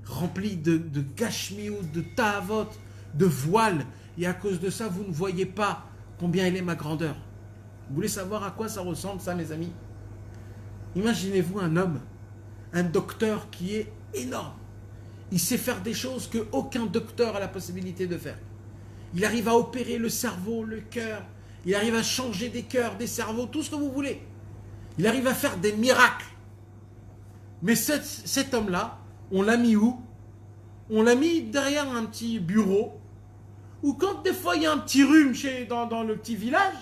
rempli de gashmiut, de ta'avot, de voiles. Et à cause de ça, vous ne voyez pas combien elle est ma grandeur. Vous voulez savoir à quoi ça ressemble, ça, mes amis? Imaginez-vous un homme, un docteur qui est énorme. Il sait faire des choses qu'aucun docteur a la possibilité de faire. Il arrive à opérer le cerveau, le cœur. Il arrive à changer des cœurs, des cerveaux, tout ce que vous voulez. Il arrive à faire des miracles. Mais cet homme-là, on l'a mis où? On l'a mis derrière un petit bureau, où quand des fois il y a un petit rhume dans le petit village,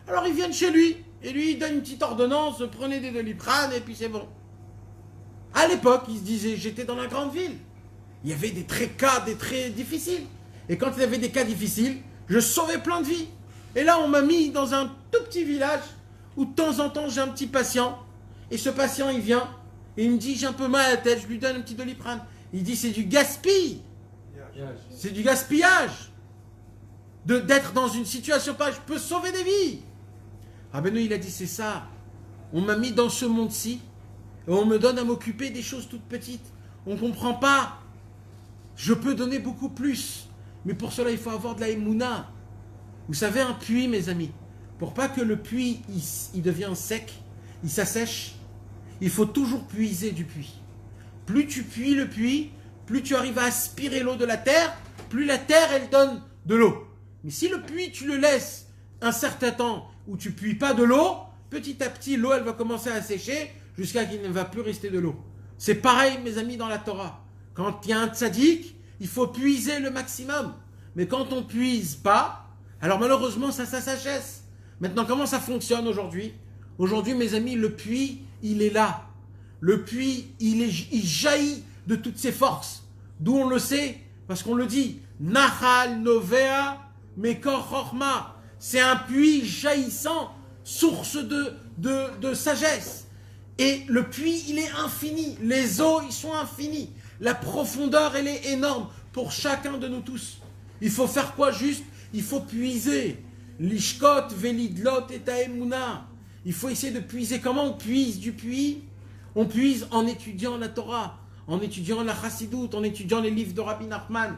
alors ils viennent chez lui, et lui il donne une petite ordonnance, prenez des Doliprane, et puis c'est bon. À l'époque, il se disait, j'étais dans la grande ville. Il y avait des cas très difficiles. Et quand il y avait des cas difficiles, je sauvais plein de vies. Et là, on m'a mis dans un tout petit village, où de temps en temps j'ai un petit patient, et ce patient il vient, et il me dit j'ai un peu mal à la tête, je lui donne un petit Doliprane. Il dit c'est du gaspillage. C'est du gaspillage. D'être dans une situation pareille, je peux sauver des vies. Rabbeinu il a dit c'est ça. On m'a mis dans ce monde-ci, et on me donne à m'occuper des choses toutes petites. On ne comprend pas. Je peux donner beaucoup plus. Mais pour cela, il faut avoir de la émouna. Vous savez, un puits, mes amis, pour pas que le puits il devienne sec, il s'assèche, il faut toujours puiser du puits. Plus tu puises le puits, plus tu arrives à aspirer l'eau de la terre, plus la terre, elle donne de l'eau. Mais si le puits, tu le laisses un certain temps où tu ne puises pas de l'eau, petit à petit, l'eau, elle va commencer à sécher jusqu'à qu'il ne va plus rester de l'eau. C'est pareil, mes amis, dans la Torah. Quand il y a un tzaddik, il faut puiser le maximum. Mais quand on ne puise pas, alors malheureusement, ça s'achète. Maintenant, comment ça fonctionne aujourd'hui? Aujourd'hui, mes amis, le puits, il est là. Le puits, il jaillit de toutes ses forces. D'où on le sait? Parce qu'on le dit. Nahal Novea Mekor Chorma. C'est un puits jaillissant, source de sagesse. Et le puits, il est infini. Les eaux, ils sont infinis. La profondeur, elle est énorme pour chacun de nous tous. Il faut faire quoi juste? Il faut puiser. Lishkot, velidlot et taemuna. Il faut essayer de puiser. Comment on puise du puits? On puise en étudiant la Torah, en étudiant la Chassidoute, en étudiant les livres de Rabbi Nachman,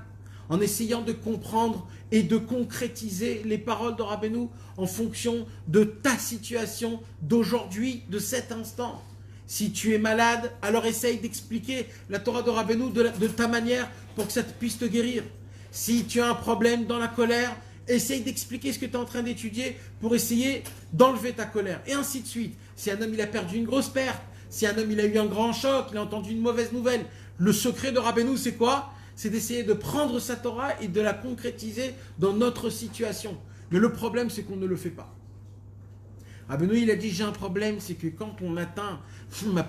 en essayant de comprendre et de concrétiser les paroles de Rabbeinu en fonction de ta situation d'aujourd'hui, de cet instant. Si tu es malade, alors essaye d'expliquer la Torah de Rabbeinu de ta manière pour que ça puisse te guérir. Si tu as un problème dans la colère, essaye d'expliquer ce que tu es en train d'étudier pour essayer d'enlever ta colère. Et ainsi de suite. Si un homme il a perdu une grosse perte, si un homme il a eu un grand choc, il a entendu une mauvaise nouvelle, le secret de Rabbeinu c'est quoi? C'est d'essayer de prendre sa Torah et de la concrétiser dans notre situation. Mais le problème c'est qu'on ne le fait pas. Rabbeinu il a dit j'ai un problème, c'est que quand on atteint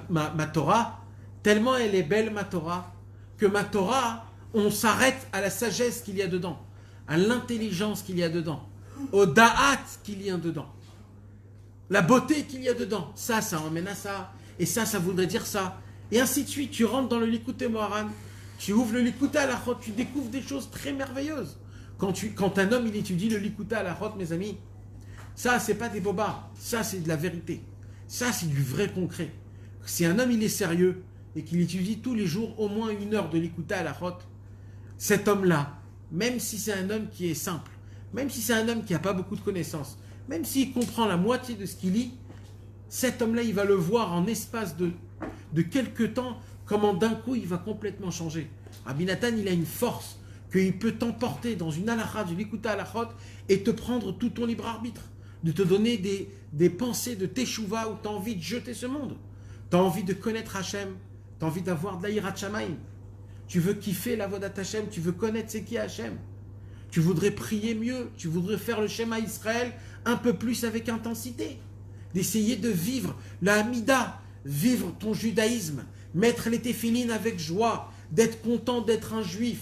ma Torah, tellement elle est belle ma Torah, que ma Torah, on s'arrête à la sagesse qu'il y a dedans, à l'intelligence qu'il y a dedans, au da'at qu'il y a dedans, la beauté qu'il y a dedans. Ça emmène à ça, et ça voudrait dire ça. Et ainsi de suite, tu rentres dans le Likutei Moharan, tu ouvres le Likutei Halachot, tu découvres des choses très merveilleuses. Quand un homme il étudie le Likutei Halachot, mes amis, ça c'est pas des bobards, ça c'est de la vérité, ça c'est du vrai concret. Si un homme il est sérieux et qu'il étudie tous les jours au moins 1 heure de Likutei Halachot, cet homme-là, même si c'est un homme qui est simple, même si c'est un homme qui n'a pas beaucoup de connaissances, même s'il comprend la moitié de ce qu'il lit, cet homme-là, il va le voir en espace de quelques temps, comment d'un coup, il va complètement changer. Rabbi Nathan, il a une force qu'il peut t'emporter dans une halakha, du Likutei Halachot, et te prendre tout ton libre arbitre, de te donner des pensées de teshuva où tu as envie de jeter ce monde. Tu as envie de connaître Hachem, tu as envie d'avoir de la hirat shamayim. Tu veux kiffer la vodat Hachem, tu veux connaître c'est qui Hachem. tu voudrais prier mieux, tu voudrais faire le schéma Israël un peu plus avec intensité, d'essayer de vivre la Hamida, vivre ton judaïsme, mettre les téphilines avec joie, d'être content d'être un juif,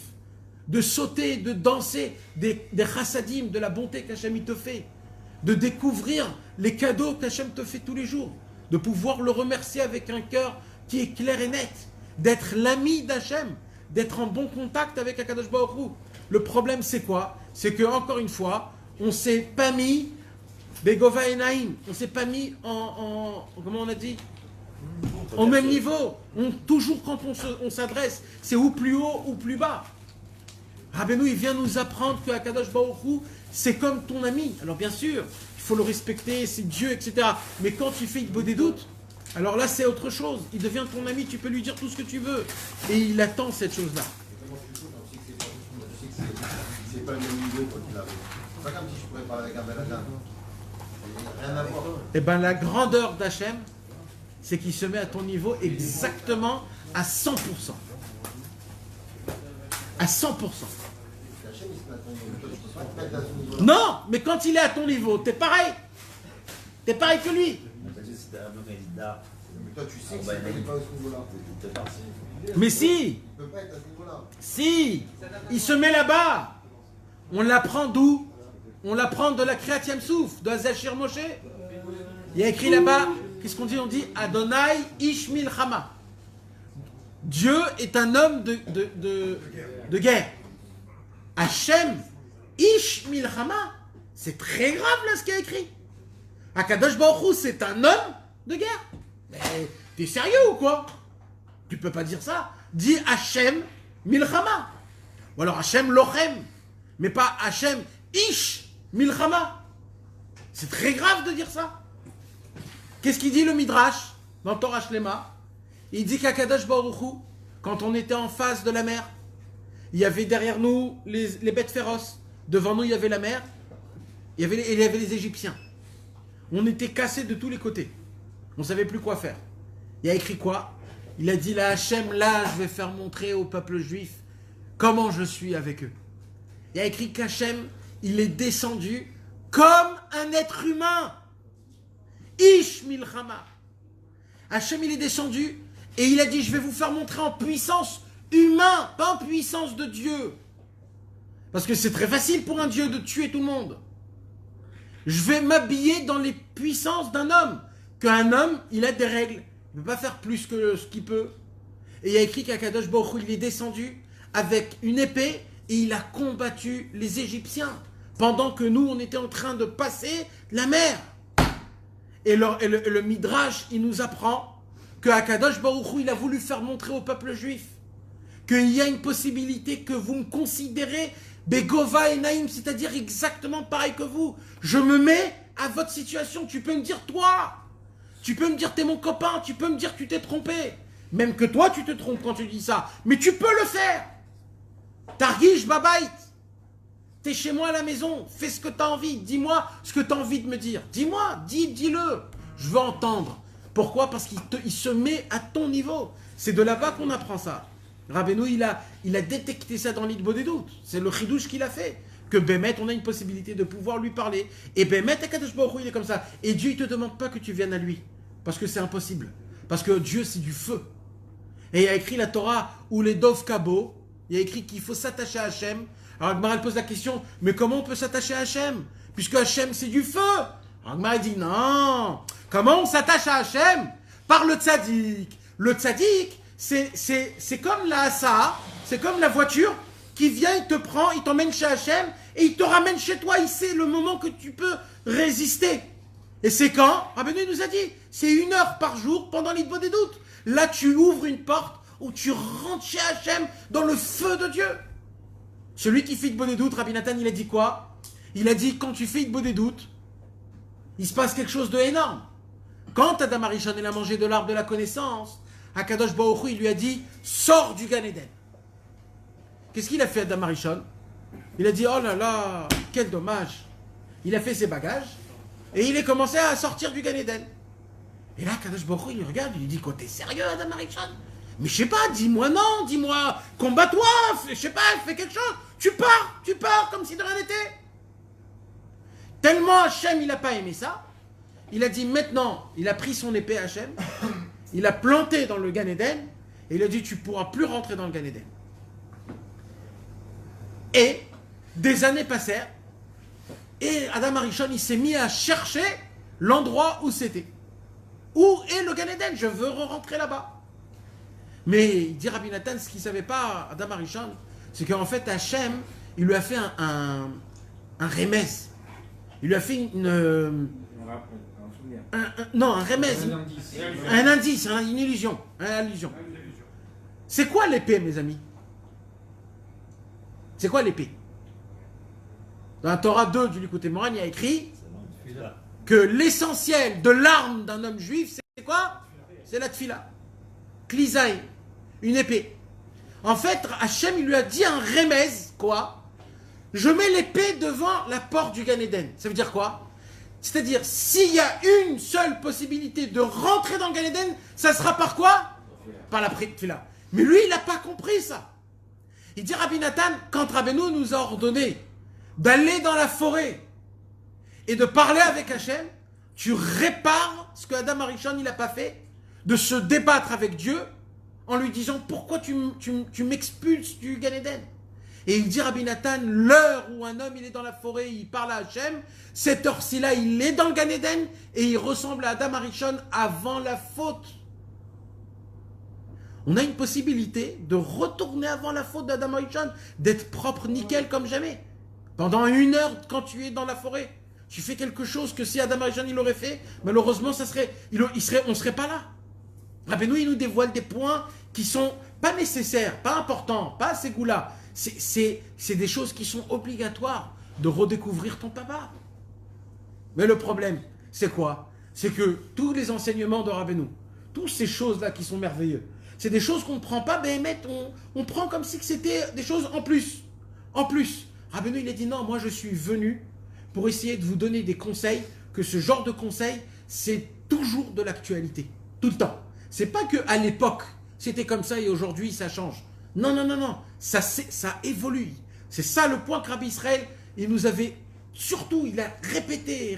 de sauter, de danser des chassadim, de la bonté qu'Hachem te fait, de découvrir les cadeaux qu'Hachem te fait tous les jours, de pouvoir le remercier avec un cœur qui est clair et net, d'être l'ami d'Hachem, d'être en bon contact avec Akadosh Baruch Hu. Le problème c'est quoi? C'est que encore une fois, on ne s'est pas mis Begova et Naïm, on ne s'est pas mis comment on a dit? Au même niveau. Toujours quand on s'adresse, c'est ou plus haut ou plus bas. Rabbeinu, il vient nous apprendre que Akadosh Baruch Hu, c'est comme ton ami. Alors bien sûr, il faut le respecter, c'est Dieu, etc. Mais quand tu fais des doutes, alors là c'est autre chose. Il devient ton ami, tu peux lui dire tout ce que tu veux. Et il attend cette chose-là. C'est pas le même niveau quand il arrive. C'est pas comme si je pourrais parler avec un Beladin. Rien à voir. Eh bien la grandeur d'Hachem, c'est qu'il se met à ton niveau exactement à 100%. À 100%. Non, mais quand il est à ton niveau, t'es pareil. T'es pareil que lui. Mais toi, tu sais que c'est pas à ce niveau-là. Mais si. Il peut pas être à ce niveau-là. Si. Il se met là-bas. On l'apprend d'où? On l'apprend de la Kriyat Yam-Souf, de Azachir Moshe. Il y a écrit là-bas, qu'est-ce qu'on dit? On dit Adonai Ish Milchama. Dieu est un homme de guerre. Hachem Ish Milchama. C'est très grave là ce qu'il y a écrit. Akadosh Baruch Hu, c'est un homme de guerre. Mais t'es sérieux ou quoi? Tu peux pas dire ça. Dis Hachem Milchama. Ou alors Hachem Lochem. Mais pas Hachem Ish Milchama. C'est très grave de dire ça. Qu'est-ce qu'il dit le Midrash dans Torah Shlema? Il dit qu'Akadosh Baruch Hu, quand on était en face de la mer, il y avait derrière nous les bêtes féroces. Devant nous, il y avait la mer. Il y avait les Égyptiens. On était cassés de tous les côtés. On ne savait plus quoi faire. Il a écrit quoi? Il a dit là, Hachem, là, je vais faire montrer au peuple juif comment je suis avec eux. Il a écrit qu'Hachem, il est descendu comme un être humain. Ish Milchama. Hachem, il est descendu et il a dit, je vais vous faire montrer en puissance humaine, pas en puissance de Dieu. Parce que c'est très facile pour un Dieu de tuer tout le monde. Je vais m'habiller dans les puissances d'un homme. Qu'un homme, il a des règles. Il ne peut pas faire plus que ce qu'il peut. Et il y a écrit qu'Akadosh Baruch Hu, il est descendu avec une épée et il a combattu les Égyptiens pendant que nous, on était en train de passer la mer. Et le Midrash, il nous apprend que Akadosh Baruch Hu, il a voulu faire montrer au peuple juif qu'il y a une possibilité que vous me considérez Begova et Naïm, c'est-à-dire exactement pareil que vous. Je me mets à votre situation. Tu peux me dire toi. Tu peux me dire t'es mon copain. Tu peux me dire tu t'es trompé. Même que toi tu te trompes quand tu dis ça. Mais tu peux le faire. Targish Babait. T'es chez moi à la maison. Fais ce que t'as envie. Dis-moi ce que t'as envie de me dire. Dis-moi. Dis-le. Je veux entendre. Pourquoi? Parce qu'il se met à ton niveau. C'est de là-bas qu'on apprend ça. Rabbeinu, il a détecté ça dans l'Idbo des doutes. C'est le chidouche qu'il a fait. Que Bémet, on a une possibilité de pouvoir lui parler. Et Bémet, Akadosh Baruch Hu, il est comme ça. Et Dieu, il ne te demande pas que tu viennes à lui. Parce que c'est impossible. Parce que Dieu, c'est du feu. Et il a écrit la Torah, ou les Dov Kabo, il a écrit qu'il faut s'attacher à Hachem. Alors Agmara, elle pose la question, mais comment on peut s'attacher à Hachem? Puisque Hachem, c'est du feu. Alors Agmara, dit non. Comment on s'attache à Hachem? Par le tzaddik. Le tzaddik, c'est comme la Hassa, c'est comme la voiture qui vient, il te prend, il t'emmène chez Hachem et il te ramène chez toi. Il sait le moment que tu peux résister. Et c'est quand? Rabbeinu nous a dit, c'est 1 heure par jour pendant l'Idbo des doutes. Là, tu ouvres une porte où tu rentres chez Hachem dans le feu de Dieu. Celui qui fait Idbo des doutes, Rabbi Nathan, il a dit quoi? Il a dit, quand tu fais Idbo des doutes, il se passe quelque chose d'énorme. Quand Adam Arishon il a mangé de l'arbre de la connaissance, Akadosh Baruch Hu, il lui a dit, sors du Gan Eden. Qu'est-ce qu'il a fait Adam Arishon? Il a dit, oh là là, quel dommage. Il a fait ses bagages et il a commencé à sortir du Gan Eden. Et là, Akadosh Baruch Hu, il regarde, il lui dit, quoi, t'es sérieux Adam Arishon? Mais je sais pas, dis-moi non, dis-moi, combat-toi, je sais pas, fais quelque chose. Tu pars comme si de rien n'était. Tellement Hachem, il n'a pas aimé ça, il a dit maintenant, il a pris son épée Hachem, il a planté dans le Gan Eden, et il a dit tu pourras plus rentrer dans le Gan Eden. Et des années passèrent, et Adam Arishon, il s'est mis à chercher l'endroit où c'était. Où est le Gan Eden? Je veux rentrer là-bas. Mais il dit Rabbi Nathan, ce qu'il ne savait pas, Adam Arishon, c'est qu'en fait Hachem, il lui a fait un remez. Il lui a fait un remez. Un indice, une illusion. Une allusion. C'est quoi l'épée, mes amis? C'est quoi l'épée? Dans la Torah 2 du Likutei Moharan, il y a écrit que l'essentiel de l'arme d'un homme juif, c'est quoi? C'est la tfila. Klisaï, une épée. En fait, Hachem, il lui a dit un remez, quoi? Je mets l'épée devant la porte du Gan Eden. Ça veut dire quoi? C'est-à-dire, s'il y a une seule possibilité de rentrer dans le Gan Eden, ça sera par quoi? Par la tfila. Mais lui, il n'a pas compris ça. Il dit Rabbi Nathan, quand Rabbeinu nous a ordonné d'aller dans la forêt et de parler avec Hachem, tu répares ce que Adam Arishon il n'a pas fait, de se débattre avec Dieu en lui disant pourquoi tu m'expulses du Gan Eden. Et il dit Rabbi Nathan, l'heure où un homme il est dans la forêt, il parle à Hachem, cette heure-ci-là il est dans le Gan Eden et il ressemble à Adam Arishon avant la faute. On a une possibilité de retourner avant la faute d'Adam Arishon, d'être propre nickel comme jamais. Pendant une heure, quand tu es dans la forêt, tu fais quelque chose que si Adam Arishon il l'aurait fait, malheureusement, on ne serait pas là. Rabbeinu, il nous dévoile des points qui sont pas nécessaires, pas importants, pas à ces goûts-là. C'est des choses qui sont obligatoires de redécouvrir ton papa. Mais le problème, c'est quoi? C'est que tous les enseignements de Rabbeinu, toutes ces choses-là qui sont merveilleuses, c'est des choses qu'on ne prend pas, mais on prend comme si c'était des choses en plus. En plus, Rabbeinu, il a dit non, moi je suis venu pour essayer de vous donner des conseils, que ce genre de conseils, c'est toujours de l'actualité, tout le temps. C'est pas qu'à l'époque, c'était comme ça et aujourd'hui, ça change. Non, non, non, non, ça évolue. C'est ça le point que Rabbi Israël, il nous avait, surtout, il a répété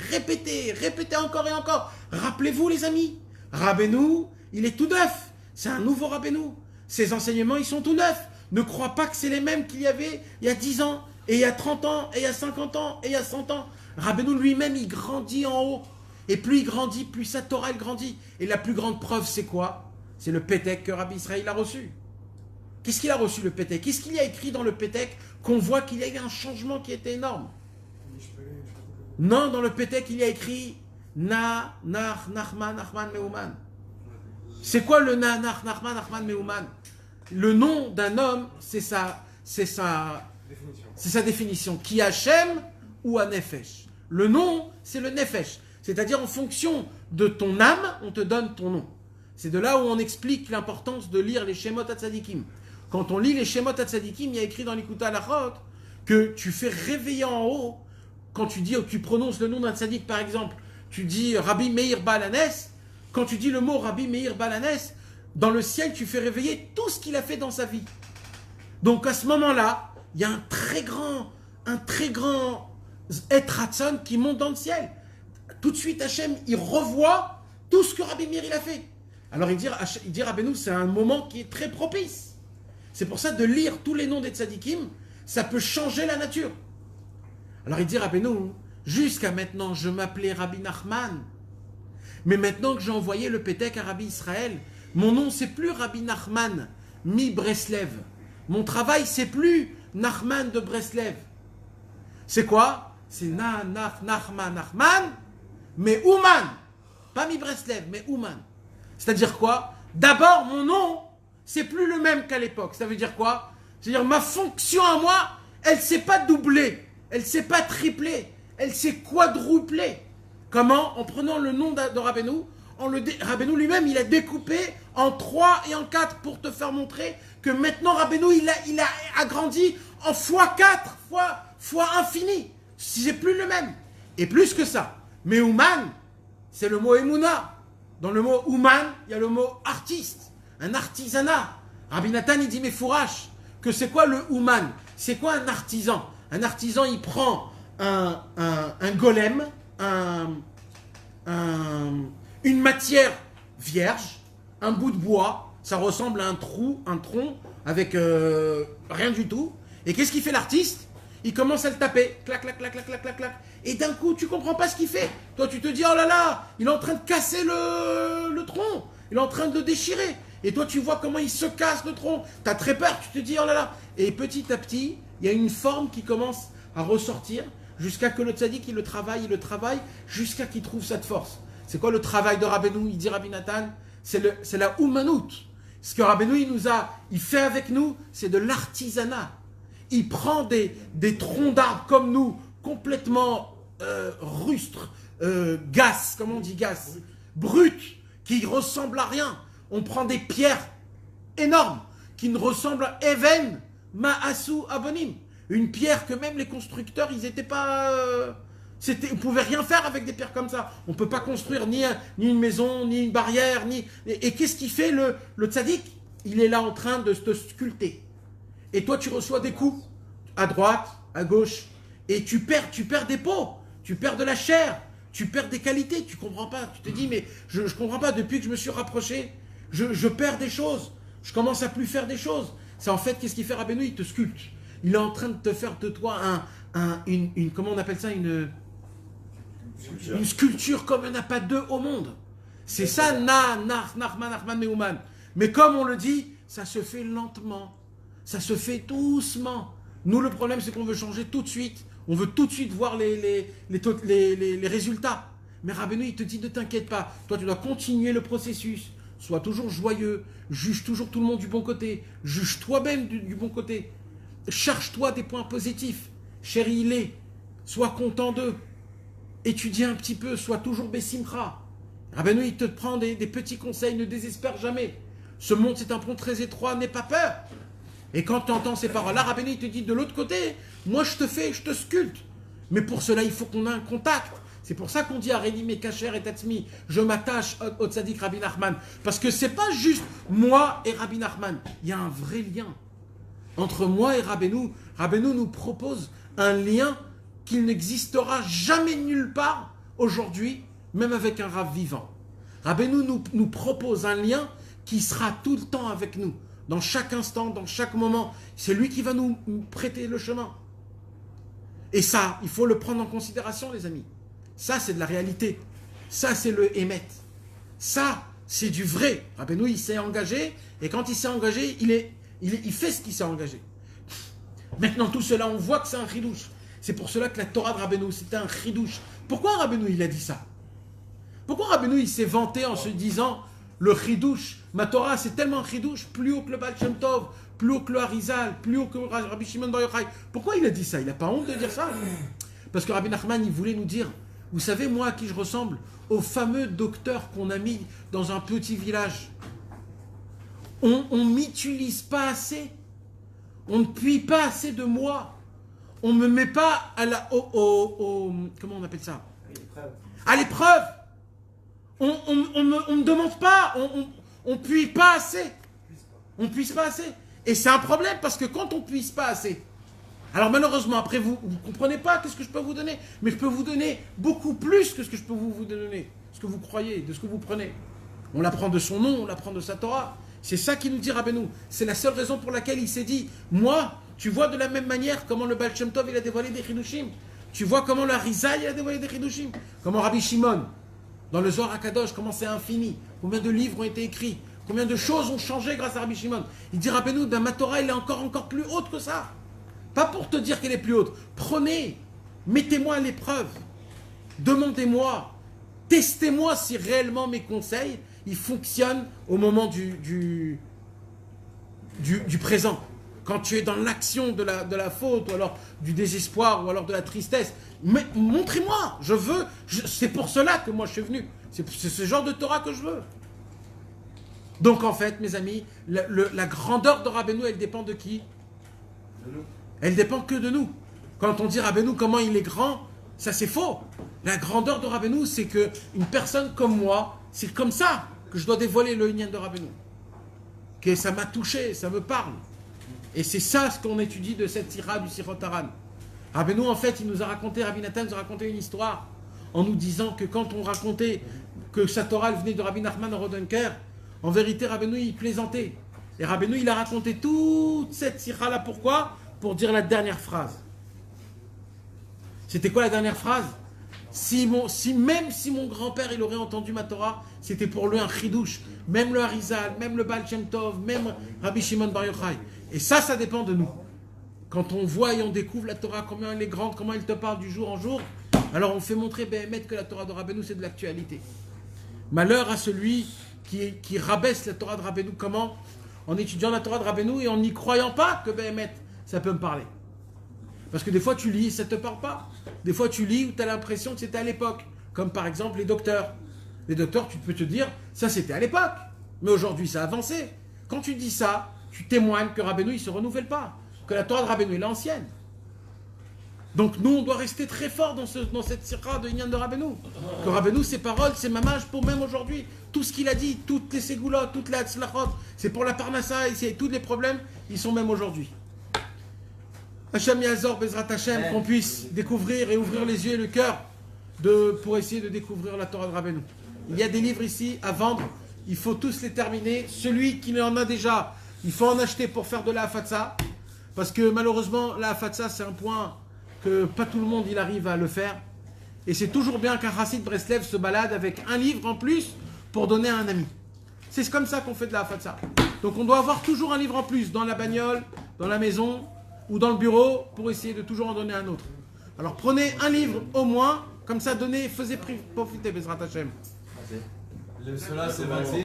encore et encore. Rappelez-vous les amis, Rabbeinu, il est tout neuf. C'est un nouveau Rabbeinu. Ses enseignements, ils sont tout neufs. Ne crois pas que c'est les mêmes qu'il y avait il y a 10 ans, et il y a 30 ans, et il y a 50 ans, et il y a 100 ans. Rabbeinu lui-même, il grandit en haut. Et plus il grandit, plus sa Torah, elle grandit. Et la plus grande preuve, c'est quoi? C'est le Pétek que Rabbi Israël a reçu. Qu'est-ce qu'il a reçu, le Pétek? Qu'est-ce qu'il y a écrit dans le Pétek qu'on voit qu'il y a eu un changement qui était énorme? Non, dans le Pétek, il y a écrit Nachman, Meuman. C'est quoi le Nachman, Meuman? Le nom d'un homme, c'est sa définition. Qui Hachem ou à Nefesh. Le nom, c'est le Nefesh. C'est-à-dire en fonction de ton âme, on te donne ton nom. C'est de là où on explique l'importance de lire les Shemot HaTzadikim. Quand on lit les Shemot HaTzadikim, il y a écrit dans l'Ikutei Halachot que tu fais réveiller en haut, quand tu prononces le nom d'un tzadik par exemple, tu dis Rabbi Meir Baal Hanes, quand tu dis le mot Rabbi Meir Baal Hanes, dans le ciel tu fais réveiller tout ce qu'il a fait dans sa vie. Donc à ce moment-là, il y a un très grand Et Ratzon qui monte dans le ciel. Tout de suite Hachem, il revoit tout ce que Rabbi Meir il a fait. Alors il dit Rabbeinu, c'est un moment qui est très propice. C'est pour ça de lire tous les noms des tzadikim, ça peut changer la nature. Alors il dit Rabbeinu, jusqu'à maintenant je m'appelais Rabbi Nachman, mais maintenant que j'ai envoyé le Pétek à Rabbi Israël, mon nom c'est plus Rabbi Nachman mi Breslev. Mon travail c'est plus Nachman de Breslev. C'est quoi? C'est Nachman, mais Ouman. Pas mi Breslev, mais Ouman. C'est-à-dire quoi? D'abord, mon nom, c'est plus le même qu'à l'époque. Ça veut dire quoi? C'est-à-dire ma fonction à moi, elle ne s'est pas doublée, elle ne s'est pas triplée, elle s'est quadruplée. Comment? En prenant le nom de Rabbeinu, Rabbeinu lui-même, il a découpé en 3 et en 4 pour te faire montrer que maintenant Rabbeinu, il a agrandi en x4, fois infini. C'est plus le même. Et plus que ça, mais Ouman, c'est le mot Emouna. Dans le mot Ouman, il y a le mot artiste. un artisanat. Rabbi Nathan, il dit, mais fourrache, que c'est quoi le Ouman? C'est quoi un artisan? Un artisan, il prend un golem, une matière vierge, un bout de bois, ça ressemble à un tronc, avec rien du tout. Et qu'est-ce qu'il fait l'artiste? Il commence à le taper, clac, clac, clac, clac, clac, clac, clac. Et d'un coup, tu comprends pas ce qu'il fait. Toi, tu te dis, oh là là, il est en train de casser le tronc. Il est en train de le déchirer. Et toi, tu vois comment il se casse le tronc. Tu as très peur, tu te dis, oh là là. Et petit à petit, il y a une forme qui commence à ressortir jusqu'à que le tzaddik, il le travaille, jusqu'à qu'il trouve cette force. C'est quoi le travail de Rabbeinu? Il dit Rabbi Nathan, c'est la Oumanout. Ce que Rabbeinu, il fait avec nous, c'est de l'artisanat. Il prend des troncs d'arbres comme nous, complètement rustres, gasses, comment on dit gasses, brutes, qui ressemblent à rien. On prend des pierres énormes, qui ne ressemblent à Even, Ma'asu, Abonim. Une pierre que même les constructeurs, ils n'étaient pas... Ils ne pouvaient rien faire avec des pierres comme ça. On ne peut pas construire ni une maison, ni une barrière, Et qu'est-ce qu'il fait le tzaddik? Il est là en train de te sculpter. Et toi, tu reçois des coups à droite, à gauche, et tu perds des peaux, tu perds de la chair, tu perds des qualités, tu comprends pas. Tu te dis, mais je comprends pas, depuis que je me suis rapproché, je perds des choses, je commence à plus faire des choses. C'est en fait, qu'est-ce qu'il fait Rabbeinu? Il te sculpte. Il est en train de te faire de toi comment on appelle ça, une sculpture comme il n'y en a pas deux au monde. C'est ça, Nachman, Meuman. Mais comme on le dit, ça se fait lentement. Ça se fait doucement. Nous, le problème, c'est qu'on veut changer tout de suite. On veut tout de suite voir les résultats. Mais Rabbeinu, il te dit, ne t'inquiète pas. Toi, tu dois continuer le processus. Sois toujours joyeux. Juge toujours tout le monde du bon côté. Juge toi-même du bon côté. Cherche-toi des points positifs. Chéris-les. Sois content d'eux. Étudie un petit peu. Sois toujours Bessimcha. Rabbeinu, il te prend des petits conseils. Ne désespère jamais. Ce monde, c'est un pont très étroit. N'aie pas peur. Et quand tu entends ces paroles-là, Rabbeinu, il te dit de l'autre côté, moi je te sculpte. Mais pour cela, il faut qu'on ait un contact. C'est pour ça qu'on dit à Réni Mekacher et Tatsmi, je m'attache au tzaddik Rabbi Nachman. Parce que c'est pas juste moi et Rabbi Nachman. Il y a un vrai lien. Entre moi et Rabbeinu, Rabbeinu nous propose un lien qui n'existera jamais nulle part aujourd'hui, même avec un Rav vivant. Rabbeinu nous propose un lien qui sera tout le temps avec nous. Dans chaque instant, dans chaque moment, c'est lui qui va nous prêter le chemin. Et ça, il faut le prendre en considération, les amis. Ça, c'est de la réalité. Ça, c'est le émet. Ça, c'est du vrai. Rabbeinu, il s'est engagé, et quand il s'est engagé, il fait ce qu'il s'est engagé. Maintenant, tout cela, on voit que c'est un chidouche. C'est pour cela que la Torah de Rabbeinu, c'était un chidouche. Pourquoi Rabbeinu, il a dit ça? Pourquoi Rabbeinu, il s'est vanté en se disant... Le chidouche, ma Torah, c'est tellement un chidouche, plus haut que le Baal Shem Tov, plus haut que le Harizal, plus haut que Rabbi Shimon Bar Yochai. Pourquoi il a dit ça? Il n'a pas honte de dire ça? Parce que Rabbi Nachman, il voulait nous dire, vous savez, moi, à qui je ressemble? Au fameux docteur qu'on a mis dans un petit village. On ne m'utilise pas assez. On ne puise pas assez de moi. On ne me met pas à comment on appelle ça? À l'épreuve. On ne me demande pas, on puise pas assez. On puise pas assez. Et c'est un problème parce que quand on puise pas assez, alors malheureusement, après vous ne comprenez pas qu'est-ce que je peux vous donner, mais je peux vous donner beaucoup plus que ce que je peux vous donner, ce que vous croyez, de ce que vous prenez. On l'apprend de son nom, on l'apprend de sa Torah. C'est ça qui nous dit Rabbeinu. C'est la seule raison pour laquelle il s'est dit, moi, tu vois de la même manière comment le Baal Shem Tov il a dévoilé des Chidushim. Tu vois comment le Harizal il a dévoilé des Chidushim. Comment Rabbi Shimon. Dans le Zohar HaKadosh, comment c'est infini. Combien de livres ont été écrits. Combien de choses ont changé grâce à Rabbi Shimon. Il dit Rabbeinu, ma Torah, elle est encore plus haute que ça. Pas pour te dire qu'elle est plus haute. Prenez, mettez-moi à l'épreuve. Demandez-moi. Testez-moi si réellement mes conseils, ils fonctionnent au moment du présent. Quand tu es dans l'action de la faute, ou alors du désespoir, ou alors de la tristesse, mais montrez-moi, c'est pour cela que moi je suis venu. C'est ce genre de Torah que je veux. Donc en fait, mes amis, la grandeur de Rabbeinu, elle dépend de qui? De nous. Elle dépend que de nous. Quand on dit Rabbeinu, comment il est grand, ça c'est faux. La grandeur de Rabbeinu, c'est qu'une personne comme moi, c'est comme ça que je dois dévoiler le Inyan de Rabbeinu. que ça m'a touché, ça me parle. Et c'est ça ce qu'on étudie de cette sira du Sirot Haran. Rabbeinu, en fait, il nous a raconté, Rabbi Nathan nous a raconté une histoire en nous disant que quand on racontait que sa Torah venait de Rabbi Nachman Rodenker, en vérité, Rabbeinu, il plaisantait. Et Rabbeinu, il a raconté toute cette sira-là. Pourquoi? Pour dire la dernière phrase. C'était quoi la dernière phrase? Même si mon grand-père il aurait entendu ma Torah, c'était pour lui un chidouche. Même le Harizal, même le Baal Shem Tov, même Rabbi Shimon Bar Yochai. Et ça dépend de nous. Quand on voit et on découvre la Torah, combien elle est grande, comment elle te parle du jour en jour, alors on fait montrer Béhémet que la Torah de Rabbeinu c'est de l'actualité. Malheur à celui qui rabaisse la Torah de Rabbeinu. Comment? En étudiant la Torah de Rabbeinu et en n'y croyant pas que Béhémet ça peut me parler. Parce que des fois tu lis et ça ne te parle pas. Des fois tu lis où tu as l'impression que c'était à l'époque. Comme par exemple les docteurs. Les docteurs, tu peux te dire, ça c'était à l'époque. Mais aujourd'hui ça a avancé. Quand tu dis ça, tu témoignes que Rabbeinu il ne se renouvelle pas. Que la Torah de Rabbeinu est ancienne. Donc nous on doit rester très fort dans cette sira de Inyan de Rabbeinu. Que Rabbeinu, ses paroles, ses mamages pour même aujourd'hui. Tout ce qu'il a dit, toutes les ségoulottes, toutes les hatzlachot, c'est pour la parnassa, et tous les problèmes, ils sont même aujourd'hui. Hachem Yazor, Bezrat Hachem, qu'on puisse découvrir et ouvrir les yeux et le cœur pour essayer de découvrir la Torah de Rabbeinu. Il y a des livres ici à vendre, il faut tous les terminer. Celui qui en a déjà, il faut en acheter pour faire de la hafatsa, parce que malheureusement, la hafatsa, c'est un point que pas tout le monde il arrive à le faire. Et c'est toujours bien qu'un Chassid Breslev se balade avec un livre en plus pour donner à un ami. C'est comme ça qu'on fait de la hafatsa. Donc on doit avoir toujours un livre en plus dans la bagnole, dans la maison ou dans le bureau pour essayer de toujours en donner un autre. Alors prenez un livre au moins, comme ça donnez, faisez profiter Bezrat Hachem. Cela c'est 26.